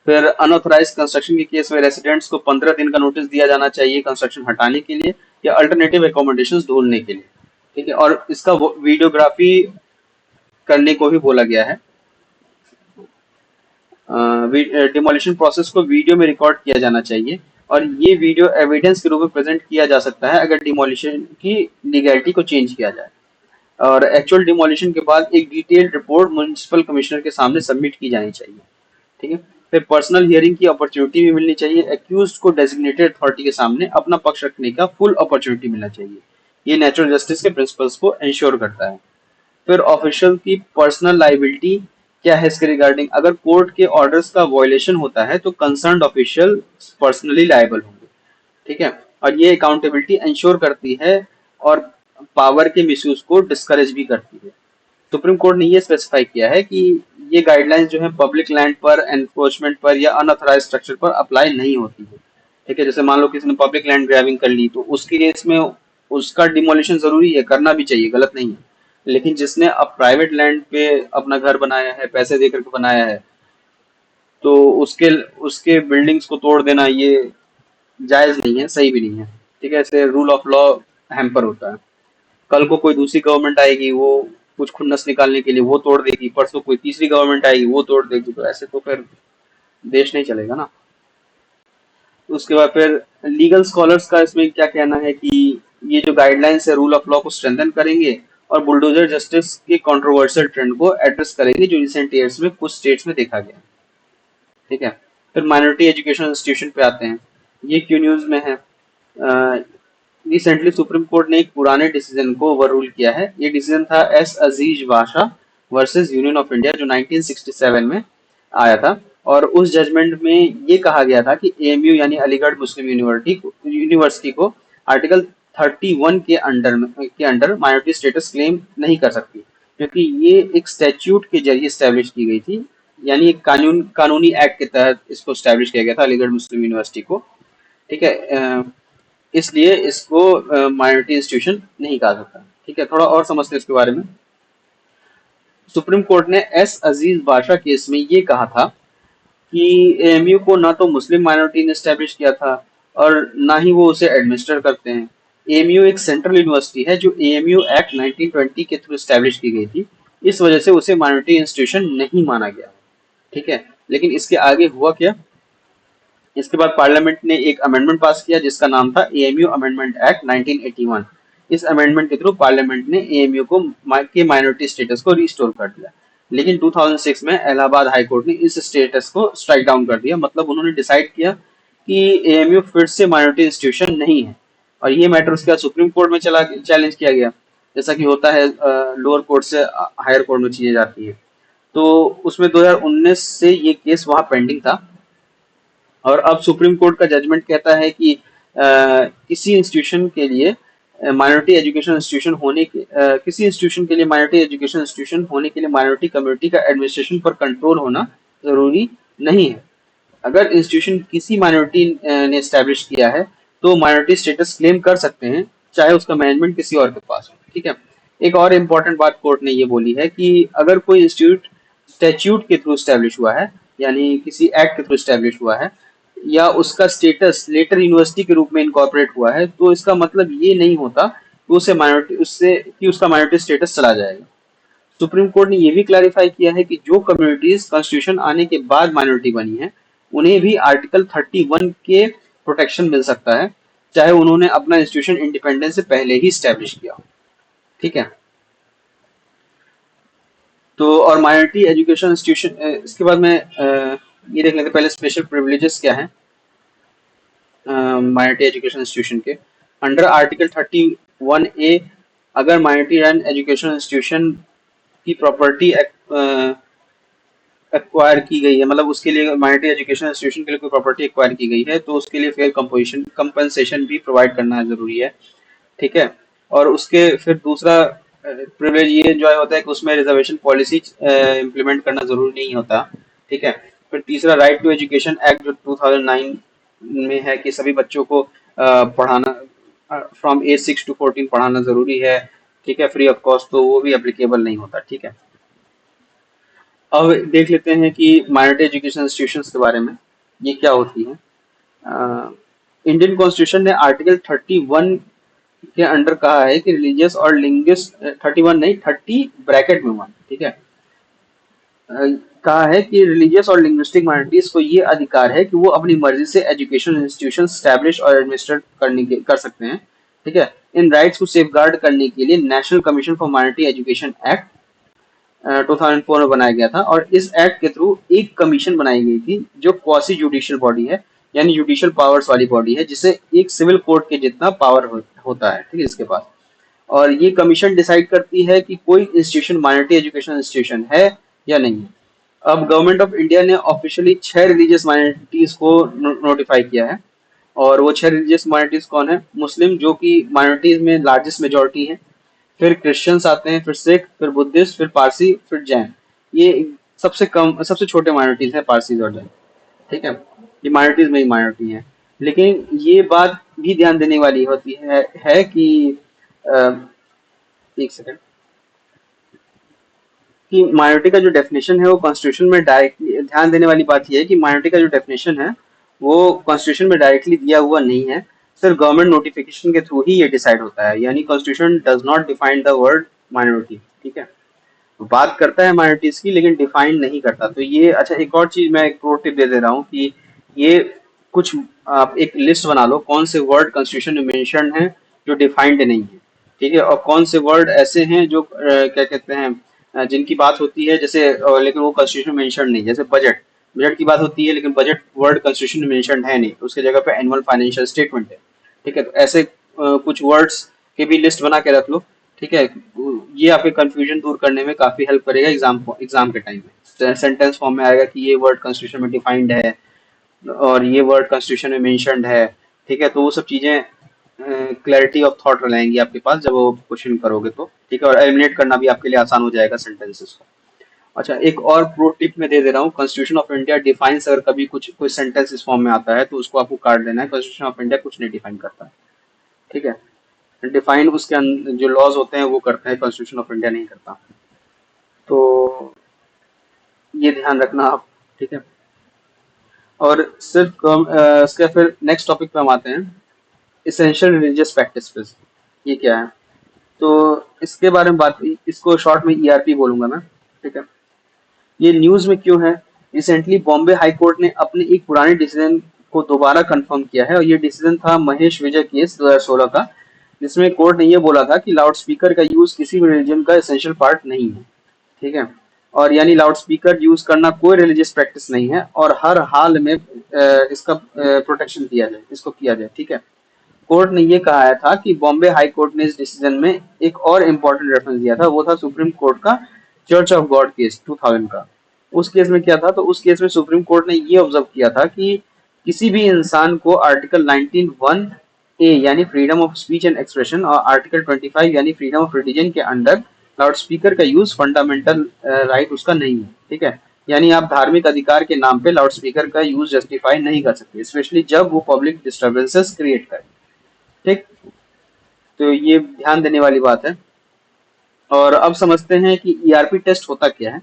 फिर अनऑथराइज कंस्ट्रक्शन के केस में रेसिडेंट्स को 15 दिन का नोटिस दिया जाना चाहिए कंस्ट्रक्शन हटाने के लिए या अल्टरनेटिव एकोमोडेशन ढूंढने के लिए। ठीक है, और इसका वीडियोग्राफी करने को भी बोला गया है। डिमोलिशन प्रोसेस को वीडियो में रिकॉर्ड किया जाना चाहिए और ये वीडियो एविडेंस के रूप में प्रेजेंट किया जा सकता है अगर डिमोलिशन की लीगैलिटी को चेंज किया जाए। और एक्चुअल डिमोलिशन के बाद एक डिटेल्ड रिपोर्ट म्युनिसिपल कमिश्नर के सामने सबमिट की जानी चाहिए। ठीक है, फिर पर्सनल हियरिंग की अपॉर्चुनिटी भी मिलनी चाहिए, एक्यूज को डेजिग्नेटेड अथॉरिटी के सामने अपना पक्ष रखने का फुल अपॉर्चुनिटी मिलना चाहिए। ये नेचुरल जस्टिस के प्रिंसिपल्स को इंश्योर करता है। फिर ऑफिशियल की पर्सनल लाइबिलिटी क्या है इसके रिगार्डिंग, अगर कोर्ट के ऑर्डर्स का वायलेशन होता है तो कंसर्न्ड ऑफिशियल पर्सनली लायबल होंगे। ठीक है, और ये अकाउंटेबिलिटी इंश्योर करती है और पावर के मिसयूज को डिस्करेज भी करती है। सुप्रीम कोर्ट ने ये स्पेसिफाई किया है कि ये गाइडलाइंस जो है पब्लिक लैंड पर, एनक्रोचमेंट पर या अनऑथराइज स्ट्रक्चर पर अप्लाई नहीं होती है। ठीक है, जैसे मान लो किसी ने पब्लिक लैंड ग्रैबिंग कर ली तो उसके केस में उसका डिमोलिशन जरूरी है, करना भी चाहिए, गलत नहीं है। लेकिन जिसने अब प्राइवेट लैंड पे अपना घर बनाया है, पैसे देकर के बनाया है, तो उसके उसके बिल्डिंग्स को तोड़ देना, ये जायज नहीं है, सही भी नहीं है। ठीक है, इससे रूल ऑफ लॉ हैम्पर होता है। कल को कोई दूसरी गवर्नमेंट आएगी, वो कुछ खुन्नस निकालने के लिए वो तोड़ देगी, परसों कोई तीसरी गवर्नमेंट आएगी वो तोड़ देगी, तो ऐसे तो फिर देश नहीं चलेगा ना। उसके बाद फिर लीगल स्कॉलर्स का इसमें क्या कहना है कि ये जो गाइडलाइंस है रूल ऑफ लॉ को स्ट्रेंथन करेंगे और बुलडोजर जस्टिस के कंट्रोवर्शियल ट्रेंड को एड्रेस करेंगे जो रिसेंट ईयर्स में कुछ स्टेट्स में देखा गया। ठीक है, फिर माइनॉरिटी एजुकेशन इंस्टीट्यूशन पे आते हैं। ये क्यों न्यूज में है? रिसेंटली सुप्रीम कोर्ट ने एक पुराने डिसीजन को ओवर रूल किया है। ये डिसीजन था S Aziz Basha versus union of India, जो 1967 में आया था। और उस जजमेंट में ये कहा गया था कि एएमयू यानी अलीगढ़ मुस्लिम यूनिवर्सिटी को आर्टिकल 31 के अंडर माइनॉरिटी स्टेटस क्लेम नहीं कर सकती, क्योंकि ये एक स्टैच्यूट के जरिए स्टैब्लिश की गई थी। यानी एक कानूनी एक्ट के तहत इसको स्टैब्लिश किया गया था अलीगढ़ मुस्लिम यूनिवर्सिटी को। ठीक है, इसलिए इसको माइनॉरिटी इंस्टीट्यूशन नहीं कहा सकता। ठीक है, थोड़ा और समझते हैं इसके बारे में। सुप्रीम कोर्ट ने एस अजीज बाशा केस में ये कहा था कि एएमयू को ना तो मुस्लिम माइनॉरिटी ने स्टैब्लिश किया था और ना ही वो उसे एडमिनिस्टर करते हैं। एएमयू एक सेंट्रल यूनिवर्सिटी है जो एएमयू एक्ट 1920 के थ्रू स्टैब्लिश की गई थी। इस वजह से उसे माइनॉरिटी इंस्टीट्यूशन नहीं माना गया। ठीक है, लेकिन इसके आगे हुआ क्या? इसके बाद पार्लियामेंट ने एक अमेंडमेंट पास किया जिसका नाम था एएमयू अमेंडमेंट एक्ट 1981। इस अमेंडमेंट के थ्रू पार्लियामेंट ने एएमयू के माइनॉरिटी स्टेटस को रिस्टोर कर दिया। लेकिन 2006 में इलाहाबाद हाई कोर्ट ने इस स्टेटस को स्ट्राइक डाउन कर दिया। मतलब उन्होंने डिसाइड किया कि एएमयू फिर से माइनॉरिटी इंस्टीट्यूशन नहीं है। और ये मैटर उसके बाद सुप्रीम कोर्ट में चला चैलेंज किया गया, जैसा कि होता है लोअर कोर्ट से हायर कोर्ट में चीजें जाती है। तो उसमें 2019 से ये केस वहां पेंडिंग था। और अब सुप्रीम कोर्ट का जजमेंट कहता है कि किसी इंस्टीट्यूशन के लिए माइनॉरिटी एजुकेशन इंस्टीट्यूशन होने के किसी इंस्टीट्यूशन के लिए माइनॉरिटी एजुकेशन इंस्टीट्यूशन होने के लिए माइनॉरिटी कम्युनिटी का एडमिनिस्ट्रेशन पर कंट्रोल होना जरूरी नहीं है। अगर इंस्टीट्यूशन किसी माइनॉरिटी ने स्टैब्लिश किया है तो माइनॉरिटी स्टेटस क्लेम कर सकते हैं, चाहे उसका मैनेजमेंट किसी और के पास हो। ठीक है, एक और इम्पोर्टेंट बात कोर्ट ने ये बोली है कि अगर कोई इंस्टीट्यूट स्टैच्यूट के थ्रू स्टैब्लिश हुआ है, यानी किसी एक्ट के थ्रू स्टैब्लिश हुआ है, या उसका स्टेटस लेटर यूनिवर्सिटी के रूप में इनकॉर्पोरेट हुआ है, तो इसका मतलब ये नहीं होता कि उसका माइनॉरिटी स्टेटस चला जाएगा। सुप्रीम कोर्ट ने यह भी क्लैरिफाई किया है कि जो कम्युनिटीज कॉन्स्टिट्यूशन आने के बाद माइनॉरिटी बनी है, उन्हें भी आर्टिकल 31 के प्रोटेक्शन मिल सकता है, चाहे उन्होंने अपना इंस्टीट्यूशन इंडिपेंडेंस से पहले ही स्टैब्लिश किया हो। ठीक है, तो और माइनॉरिटी एजुकेशन इंस्टीट्यूशन, इसके बाद में ये देख लेते हैं पहले स्पेशल प्रिविलेजेस क्या है माइनॉरिटी एजुकेशन इंस्टीट्यूशन के। अंडर आर्टिकल 31A, अगर माइनॉरिटी रन एजुकेशन इंस्टीट्यूशन की प्रॉपर्टी एक्वायर की गई है, मतलब उसके लिए माइनॉरिटी एजुकेशन इंस्टीट्यूशन के लिए कोई प्रॉपर्टी एक्वायर की गई है, तो उसके लिए फेयर कंपोजिशन कंपनसेशन भी प्रोवाइड करना जरूरी है। ठीक है, और उसके फिर दूसरा प्रिविलेज ये एंजॉय होता है कि उसमें रिजर्वेशन पॉलिसी इम्प्लीमेंट करना जरूरी नहीं होता। ठीक है, फिर तीसरा राइट टू एजुकेशन एक्ट जो 2009 में है कि सभी बच्चों को पढ़ाना फ्रॉम एज 6 to 14 पढ़ाना जरूरी है। ठीक है, फ्री ऑफ कॉस्ट, तो वो भी एप्लीकेबल नहीं होता। ठीक है, अब देख लेते हैं कि माइनॉरिटी एजुकेशन इंस्टीट्यूशंस के बारे में ये क्या होती है। इंडियन कॉन्स्टिट्यूशन ने आर्टिकल 31 के अंडर कहा है कि रिलीजियस और लिंग्विस्ट 31 नहीं 30 ब्रैकेट में 1। ठीक है, कहा है कि रिलीजियस और लिंग्विस्टिक माइनॉरिटीज को ये अधिकार है कि वो अपनी मर्जी से एजुकेशन इंस्टीट्यूशन स्टैब्लिश और एडमिनिस्ट्रेट कर सकते हैं। ठीक है, इन राइट्स को सेफगार्ड करने के लिए national commission for minority education act 2004 में बनाया गया था। और इस एक्ट के थ्रू एक कमीशन बनाई गई थी जो क्वासी जुडिशियल बॉडी है, यानी जुडिशियल पावर्स वाली बॉडी है, जिसे एक सिविल कोर्ट के जितना पावर होता है। ठीक है, इसके पास। और ये कमीशन डिसाइड करती है कि कोई इंस्टीट्यूशन माइनॉरिटी एजुकेशन इंस्टीट्यूशन है या नहीं है। अब गवर्नमेंट ऑफ इंडिया ने ऑफिशियली 6 रिलीजियस माइनॉरिटीज को नोटिफाई किया है। और वो 6 रिलीजियस माइनॉरिटीज कौन है? मुस्लिम, जो कि माइनॉरिटीज में लार्जेस्ट मेजोरिटी है। फिर क्रिश्चियंस आते हैं, फिर सिख, फिर बुद्धिस्ट, फिर पारसी, फिर जैन। ये सबसे छोटे माइनॉरिटीज हैं, पारसीज और जैन। ठीक है, ये माइनॉरिटीज में ही माइनॉरिटी है। लेकिन ये बात भी ध्यान देने वाली होती है कि अ, एक सेकंड, कि माइनॉरिटी का जो डेफिनेशन है वो कॉन्स्टिट्यूशन में डायरेक्टली ध्यान देने वाली बात यह है कि माइनॉरिटी का जो डेफिनेशन है वो कॉन्स्टिट्यूशन में डायरेक्टली दिया हुआ नहीं है, सिर्फ गवर्नमेंट नोटिफिकेशन के थ्रू ही ये डिसाइड होता है, यानी constitution does not define the word minority. ठीक है, बात करता है माइनॉरिटीज की लेकिन डिफाइन नहीं करता। तो ये अच्छा, एक और चीज मैं एक प्रो टिप दे दे रहा हूँ कि ये कुछ, आप एक लिस्ट बना लो कौन से वर्ड कॉन्स्टिट्यूशन में मेंशन है जो डिफाइंड नहीं है। ठीक है, और कौन से वर्ड ऐसे हैं जो क्या कहते हैं, जिनकी बात होती है जैसे लेकिन वो कॉन्स्टिट्यूशन में मेंशन नहीं, जैसे बजट। बजट की बात होती है लेकिन बजट वर्ड कॉन्स्टिट्यूशन में मेंशन है नहीं, उसके जगह पे एनुअल फाइनेंशियल स्टेटमेंट है। ठीक है, तो ऐसे कुछ वर्ड्स की भी लिस्ट बना के रख लो। ठीक है, ये आपके कंफ्यूजन दूर करने में काफी हेल्प करेगा एग्जाम के टाइम में। सेंटेंस फॉर्म में आएगा कि ये वर्ड कॉन्स्टिट्यूशन में डिफाइंड है और ये वर्ड कॉन्स्टिट्यूशन में मेंशन्ड है। ठीक है, तो वो सब चीजें क्लैरिटी ऑफ थॉट रहेंगी आपके पास जब वो क्वेश्चन करोगे तो। ठीक है, और एलिमिनेट करना भी आपके लिए आसान हो जाएगा सेंटेंसेस को। अच्छा, एक और प्रो टिप मैं दे दे रहा हूँ, कॉन्स्टिट्यूशन ऑफ इंडिया डिफाइंस, अगर कभी कुछ कोई सेंटेंस इस फॉर्म में आता है तो उसको आपको काट देना है। कॉन्स्टिट्यूशन ऑफ इंडिया कुछ नहीं डिफाइन करता। ठीक है, डिफाइन उसके जो लॉज होते हैं वो करते हैं, कॉन्स्टिट्यूशन ऑफ इंडिया नहीं करता। तो ये ध्यान रखना आप। ठीक है, और सिर्फ इसके फिर नेक्स्ट टॉपिक पे हम आते हैं, इसेंशियल रिलीजियस प्रैक्टिस पे। ये क्या है, तो इसके बारे में बात, इसको शॉर्ट में ईआरपी बोलूंगा मैं। ठीक है, ये न्यूज में क्यों है, रिसेंटली बॉम्बे हाई कोर्ट ने अपने एक पुराने डिसीजन को दोबारा कंफर्म किया है, और ये डिसीजन था महेश विजय केस 2016 का, जिसमें कोर्ट ने ये बोला था कि लाउड स्पीकर का यूज किसी भी रिलीजन का एसेंशियल पार्ट नहीं है। ठीक है, और यानी लाउड स्पीकर यूज करना कोई रिलीजियस प्रैक्टिस नहीं है और हर हाल में इसका प्रोटेक्शन किया जाए, इसको किया जाए। ठीक है, कोर्ट ने ये कहा था कि बॉम्बे हाई कोर्ट ने इस डिसीजन में एक और इम्पोर्टेंट रेफरेंस दिया था, वो था सुप्रीम कोर्ट का चर्च ऑफ गॉड केस 2000 का। उस केस में क्या था, तो उस केस में सुप्रीम कोर्ट ने ये ऑब्जर्व किया था कि किसी भी इंसान को आर्टिकल 19(1)(a) यानी freedom of speech and expression और आर्टिकल 25 यानी फ्रीडम ऑफ रिलीजन के अंडर लाउड स्पीकर का यूज फंडामेंटल राइट उसका नहीं है। ठीक है, यानी आप धार्मिक अधिकार के नाम पे लाउड स्पीकर का यूज जस्टिफाई नहीं कर सकते, स्पेशली जब वो पब्लिक डिस्टर्बेंसेस क्रिएट करे। ठीक, तो ये ध्यान देने वाली बात है। और अब समझते हैं कि ईआरपी टेस्ट होता क्या है।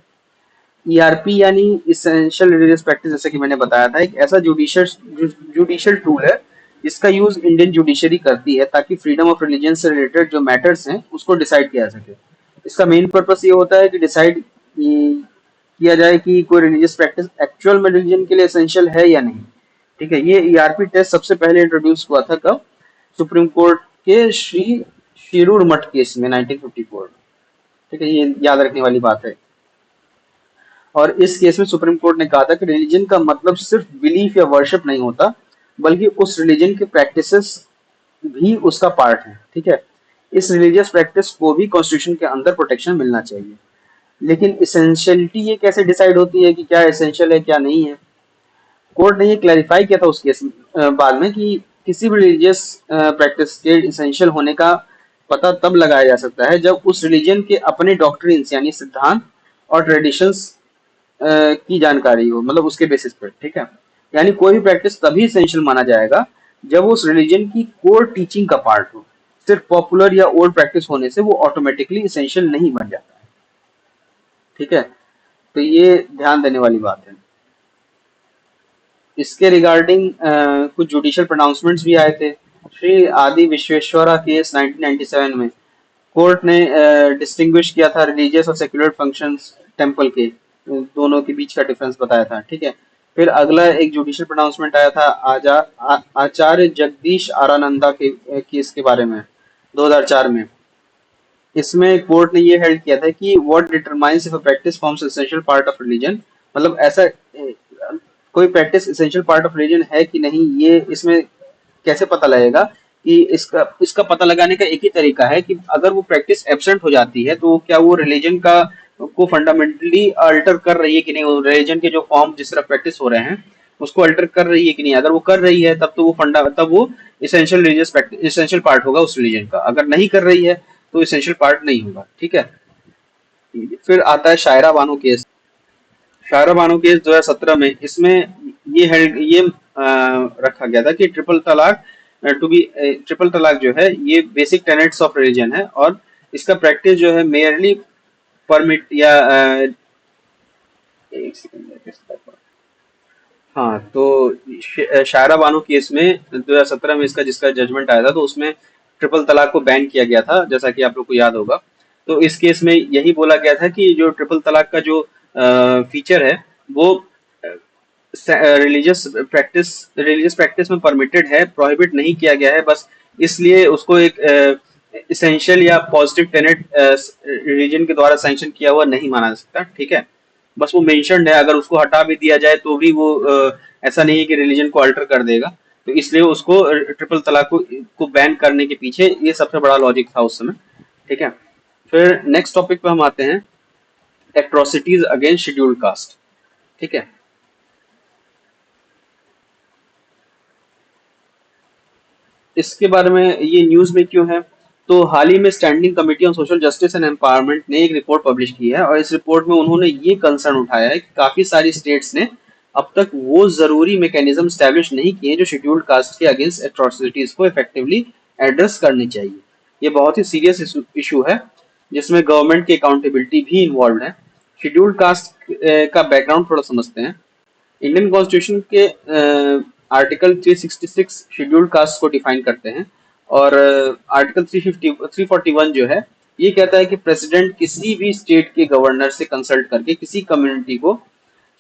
ईआरपी यानी इसेंशियल रिलीजियस प्रैक्टिस, जैसे कि मैंने बताया था, एक ऐसा जुडिशियल टूल है जिसका यूज इंडियन जुडिशरी करती है ताकि फ्रीडम ऑफ रिलीजन से रिलेटेड जो मैटर्स हैं उसको डिसाइड किया जा सके। इसका मेन पर्पस ये होता है कि डिसाइड किया जाए कि कोई रिलीजियस प्रैक्टिस एक्चुअल में रिलीजन के लिए एसेंशियल है या नहीं। ठीक है, ये ईआरपी टेस्ट सबसे पहले इंट्रोड्यूस हुआ था कब, सुप्रीम कोर्ट के श्री शिरूर मठ केस में 1954 में। ठीक है, ये याद रखने वाली बात है। और इस केस में सुप्रीम कोर्ट ने कहा था कि रिलीजन का मतलब सिर्फ बिलीफ या वर्शिप नहीं होता, बल्कि उस रिलीजन के प्रैक्टिसेस भी उसका पार्ट है। ठीक है, इस रिलीजियस प्रैक्टिस को भी कॉन्स्टिट्यूशन के अंदर प्रोटेक्शन मिलना चाहिए। लेकिन इसेंशियलिटी ये कैसे डिसाइड होती है कि क्या एसेंशियल है क्या नहीं है। कोर्ट ने ये क्लैरिफाई किया था उस केस बाद में कि किसी भी रिलीजियस प्रैक्टिस के इसेंशियल होने का पता तब लगाया जा सकता है जब उस रिलीजन के अपने डॉक्ट्रिन्स यानी सिद्धांत और ट्रेडिशंस की जानकारी हो, मतलब उसके बेसिस पर। ठीक है, यानी कोई भी प्रैक्टिस तभी इसेंशियल माना जाएगा जब उस रिलीजन की कोर टीचिंग का पार्ट हो। सिर्फ पॉपुलर या ओल्ड प्रैक्टिस होने से वो ऑटोमेटिकली इसेंशियल नहीं बन जाता है। ठीक है, तो ये ध्यान देने वाली बात है। इसके रिगार्डिंग कुछ जुडिशियल प्रोनाउंसमेंट्स भी आए थे। श्री आदि विश्वेश्वरा केस 1997 में कोर्ट ने डिस्टिंग्विश किया था रिलीजियस और सेक्युलर फंक्शंस टेम्पल के, दोनों के बीच का डिफरेंस बताया था। ठीक है, फिर अगला एक जुडिशियल प्रोनाउंसमेंट आया था आचार्य जगदीश आरानंदा के केस के बारे में 2004 में। इसमें कोर्ट ने ये हेल्ड किया था कि what determines if a practice forms essential part of religion, मतलब ऐसा कोई practice essential part of religion है कि नहीं, ये इसमें कैसे पता लगेगा कि इसका इसका पता लगाने का एक ही तरीका है कि अगर वो प्रैक्टिस एब्सेंट हो जाती है तो क्या वो रिलीजन का को फंडामेंटली अल्टर कर रही है कि नहीं, रिलीजन के जो फॉर्म जिस तरह प्रैक्टिस हो रहे हैं उसको अल्टर कर रही है कि नहीं। अगर वो कर रही है तब तो वो essential religious practice, essential part होगा उस रिलीजन का। अगर नहीं कर रही है तो इसेंशियल पार्ट नहीं होगा। ठीक है, फिर आता है शायरा बानो केस। शायरा बानो केस 2017 में, इसमें ये रखा गया था कि ट्रिपल तलाक जो है ये बेसिक टेनेट्स ऑफ रिलीजन है और इसका प्रैक्टिस जो है मेयरली परमिट या एक सेकंड, हाँ, तो शायरा बानो केस में 2017 में इसका जिसका जजमेंट आया था, तो उसमें ट्रिपल तलाक को बैन किया गया था, जैसा कि आप लोग को याद होगा। तो इस केस में यही बोला गया था कि जो ट्रिपल तलाक का जो फीचर है, वो रिलीजियस प्रैक्टिस में परमिटेड है, प्रोहिबिट नहीं किया गया है, बस इसलिए उसको एक इसेंशियल या पॉजिटिव टेनेट रिलीजन के द्वारा सैंक्शन किया हुआ नहीं माना जा सकता, ठीक है। बस वो मेंशन्ड है, अगर उसको हटा भी दिया जाए तो भी वो ऐसा नहीं है कि रिलीजन को अल्टर कर देगा। तो इसलिए उसको ट्रिपल तलाक को बैन करने के पीछे ये सबसे बड़ा लॉजिक था उस समय, ठीक है। फिर नेक्स्ट टॉपिक पे हम आते हैं, एट्रोसिटीज अगेंस्ट शेड्यूल्ड कास्ट, ठीक है। इसके बारे में ये न्यूज में क्यों है? तो हाल ही में standing committee on social justice and empowerment ने एक रिपोर्ट पब्लिश की है, और इस रिपोर्ट में उन्होंने ये कंसर्न उठाया है कि काफी सारी स्टेट्स ने अब तक वो जरूरी मैकेनिज्म स्टैब्लिश नहीं किए जो शेड्यूल्ड कास्ट के अगेंस्ट एट्रोसिटीज को इफेक्टिवली एड्रेस करने चाहिए। ये बहुत ही सीरियस इशू है, जिसमें गवर्नमेंट की अकाउंटेबिलिटी भी इन्वॉल्व है। शेड्यूल्ड कास्ट का बैकग्राउंड थोड़ा समझते हैं। इंडियन कॉन्स्टिट्यूशन के आर्टिकल 366 शेड्यूल्ड कास्ट को डिफाइन करते हैं, और आर्टिकल 341 जो है, ये कहता है कि प्रेसिडेंट किसी भी स्टेट के गवर्नर से कंसल्ट करके किसी कम्युनिटी को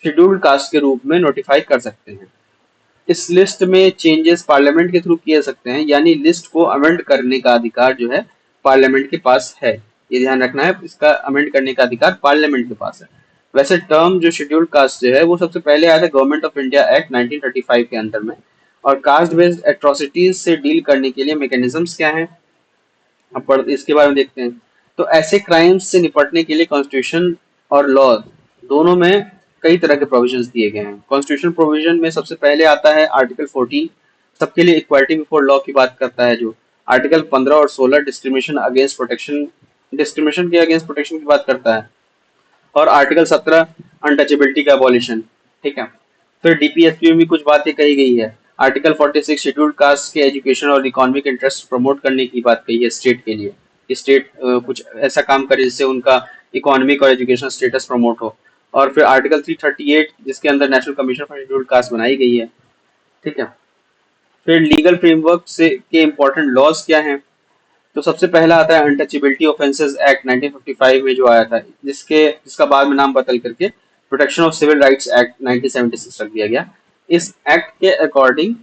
शेड्यूल्ड कास्ट के रूप में नोटिफाई कर सकते हैं। इस लिस्ट में चेंजेस पार्लियामेंट के थ्रू किए जा सकते हैं, यानी लिस्ट को अमेंड करने का अधिकार जो है पार्लियामेंट के पास है। ये ध्यान रखना है, इसका अमेंड करने का अधिकार पार्लियामेंट के पास है। वैसे टर्म जो शेड्यूल्ड कास्ट जो है वो सबसे पहले आया था गवर्नमेंट ऑफ इंडिया एक्ट 1935 के अंदर में। और कास्ट बेस्ड एट्रोसिटीज से डील करने के लिए मैकेनिज्म्स क्या हैं, अब इसके बारे में देखते हैं। तो ऐसे क्राइम्स से निपटने के लिए कॉन्स्टिट्यूशन और लॉ दोनों में कई तरह के प्रोविजंस दिए गए हैं। कॉन्स्टिट्यूशन प्रोविजन में सबसे पहले आता है आर्टिकल 14, सबके लिए इक्वालिटी बिफोर लॉ की बात करता है। जो आर्टिकल 15 और 16 डिस्क्रिमिनेशन के अगेंस्ट प्रोटेक्शन की बात करता है। और आर्टिकल 17 अनटचेबिलिटी का अबॉलिशन, ठीक है। फिर डीपीएसपी में भी कुछ बातें कही गई है। आर्टिकल 46 शेड्यूल्ड कास्ट के एजुकेशन और इकोनॉमिक इंटरेस्ट प्रमोट करने की बात कही है स्टेट के लिए, कि स्टेट कुछ ऐसा काम करे जिससे उनका इकोनॉमिक और एजुकेशन स्टेटस प्रमोट हो। और फिर आर्टिकल 338 जिसके अंदर national commission for scheduled caste बनाई गई है, ठीक है। फिर लीगल फ्रेमवर्क से के इम्पोर्टेंट लॉज क्या हैं? तो सबसे पहला आता है अनटचेबिलिटी ऑफेंसेस एक्ट 1955 में जो आया था, जिसका बाद में नाम बदल करके protection of civil rights act 1976 रख दिया गया। इस एक्ट के अकॉर्डिंग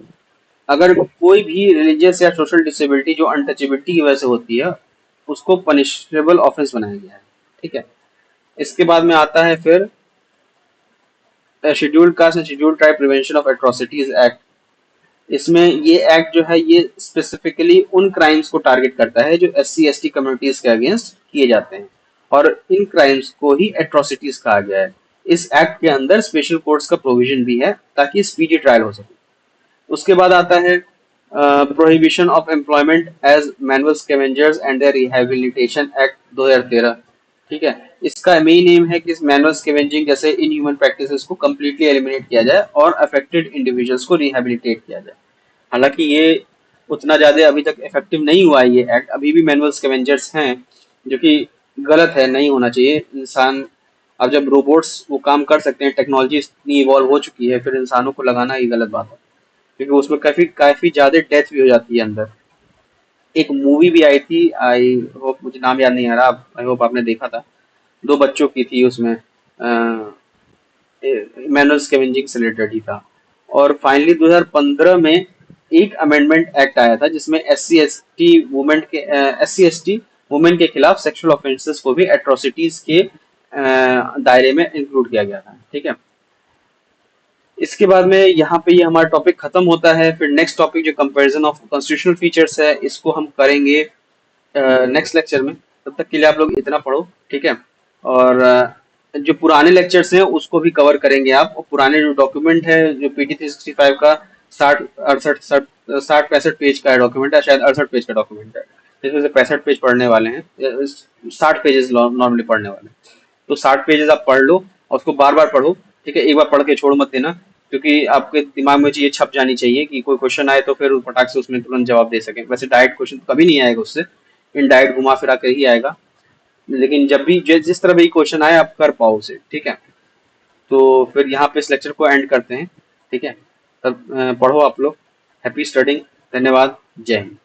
अगर कोई भी रिलीजियस या सोशल डिसेबिलिटी जो अनटचेबिलिटी की वजह से होती है, उसको पनिशेबल ऑफेंस बनाया गया है, ठीक है। इसके बाद में आता है फिर scheduled caste and scheduled tribe prevention of atrocities act. इसमें ये एक्ट जो है ये स्पेसिफिकली उन क्राइम्स को टारगेट करता है जो SC ST कम्युनिटीज के अगेंस्ट किए जाते हैं, और इन क्राइम्स को ही एट्रोसिटीज कहा गया है। इस एक्ट के अंदर स्पेशल कोर्ट्स का प्रोविजन भी है ताकि स्पीडी ट्रायल हो सके। उसके बाद आता है prohibition of employment as manual scavengers and their rehabilitation act 2013, ठीक है। इसका मेन एम है कि मैनुअल स्कैवेंजिंग जैसे इनह्यूमन प्रैक्टिसेस को कंप्लीटली एलिमिनेट किया जाए और अफेक्टेड इंडिविजुअल्स को रिहैबिलिटेट किया जाए। हालांकि ये उतना ज्यादा अभी तक इफेक्टिव नहीं हुआ है ये एक्ट, अभी भी मैनुअल स्कैवेंजर्स हैं, जो कि गलत है, नहीं होना चाहिए। इंसान, अब जब रोबोट्स वो काम कर सकते हैं, टेक्नोलॉजी इतनी इवॉल्व हो चुकी है, फिर इंसानों को लगाना ही गलत बात है, क्योंकि उसमें काफी काफी ज्यादा डेथ भी हो जाती है अंदर। एक मूवी भी आई थी, आई होप, मुझे नाम याद नहीं आ रहा, आई होप आपने देखा था। दो बच्चों की थी उसमें, मैनुअल स्कैवेंजिंग से रिलेटेड ही था। और फाइनली 2015 में एक अमेंडमेंट एक्ट आया था जिसमें S C S T women के खिलाफ सेक्सुअल ऑफेंसेस को भी एट्रोसिटीज के दायरे में इंक्लूड किया गया था, ठीक है। इसके बाद में यहाँ पे ये हमारा टॉपिक खत्म होता है। फिर नेक्स्ट टॉपिक जो कंपैरिजन ऑफ कॉन्स्टिट्यूशनल फीचर्स है, इसको हम करेंगे नेक्स्ट लेक्चर में। तब तक के लिए आप लोग इतना पढ़ो, ठीक है। और जो पुराने लेक्चर्स हैं उसको भी कवर करेंगे आप, और पुराने जो डॉक्यूमेंट है जो PT 365 का 60 65 पेज का डॉक्यूमेंट है, शायद 68 पेज का डॉक्यूमेंट है, जिसमें से 65 पेज पढ़ने वाले हैं, 60 पेजेस नॉर्मली पढ़ने वाले हैं। तो 60 पेजेस आप पढ़ लो और उसको बार बार पढ़ो, ठीक है। एक बार पढ़ के छोड़ मत देना, क्योंकि आपके दिमाग में ये छप जानी चाहिए कि कोई क्वेश्चन आए तो फिर फटाक से उसमें तुरंत जवाब दे सके। वैसे डायरेक्ट क्वेश्चन कभी नहीं आएगा उससे, इनडायरेक्ट घुमा फिरा कर ही आएगा, लेकिन जब भी जिस तरह भी क्वेश्चन आए आप कर पाओ उसे, ठीक है। तो फिर यहाँ पे इस लेक्चर को एंड करते हैं। ठीक है, तब पढ़ो आप लोग। Happy studying. धन्यवाद। जय हिंद।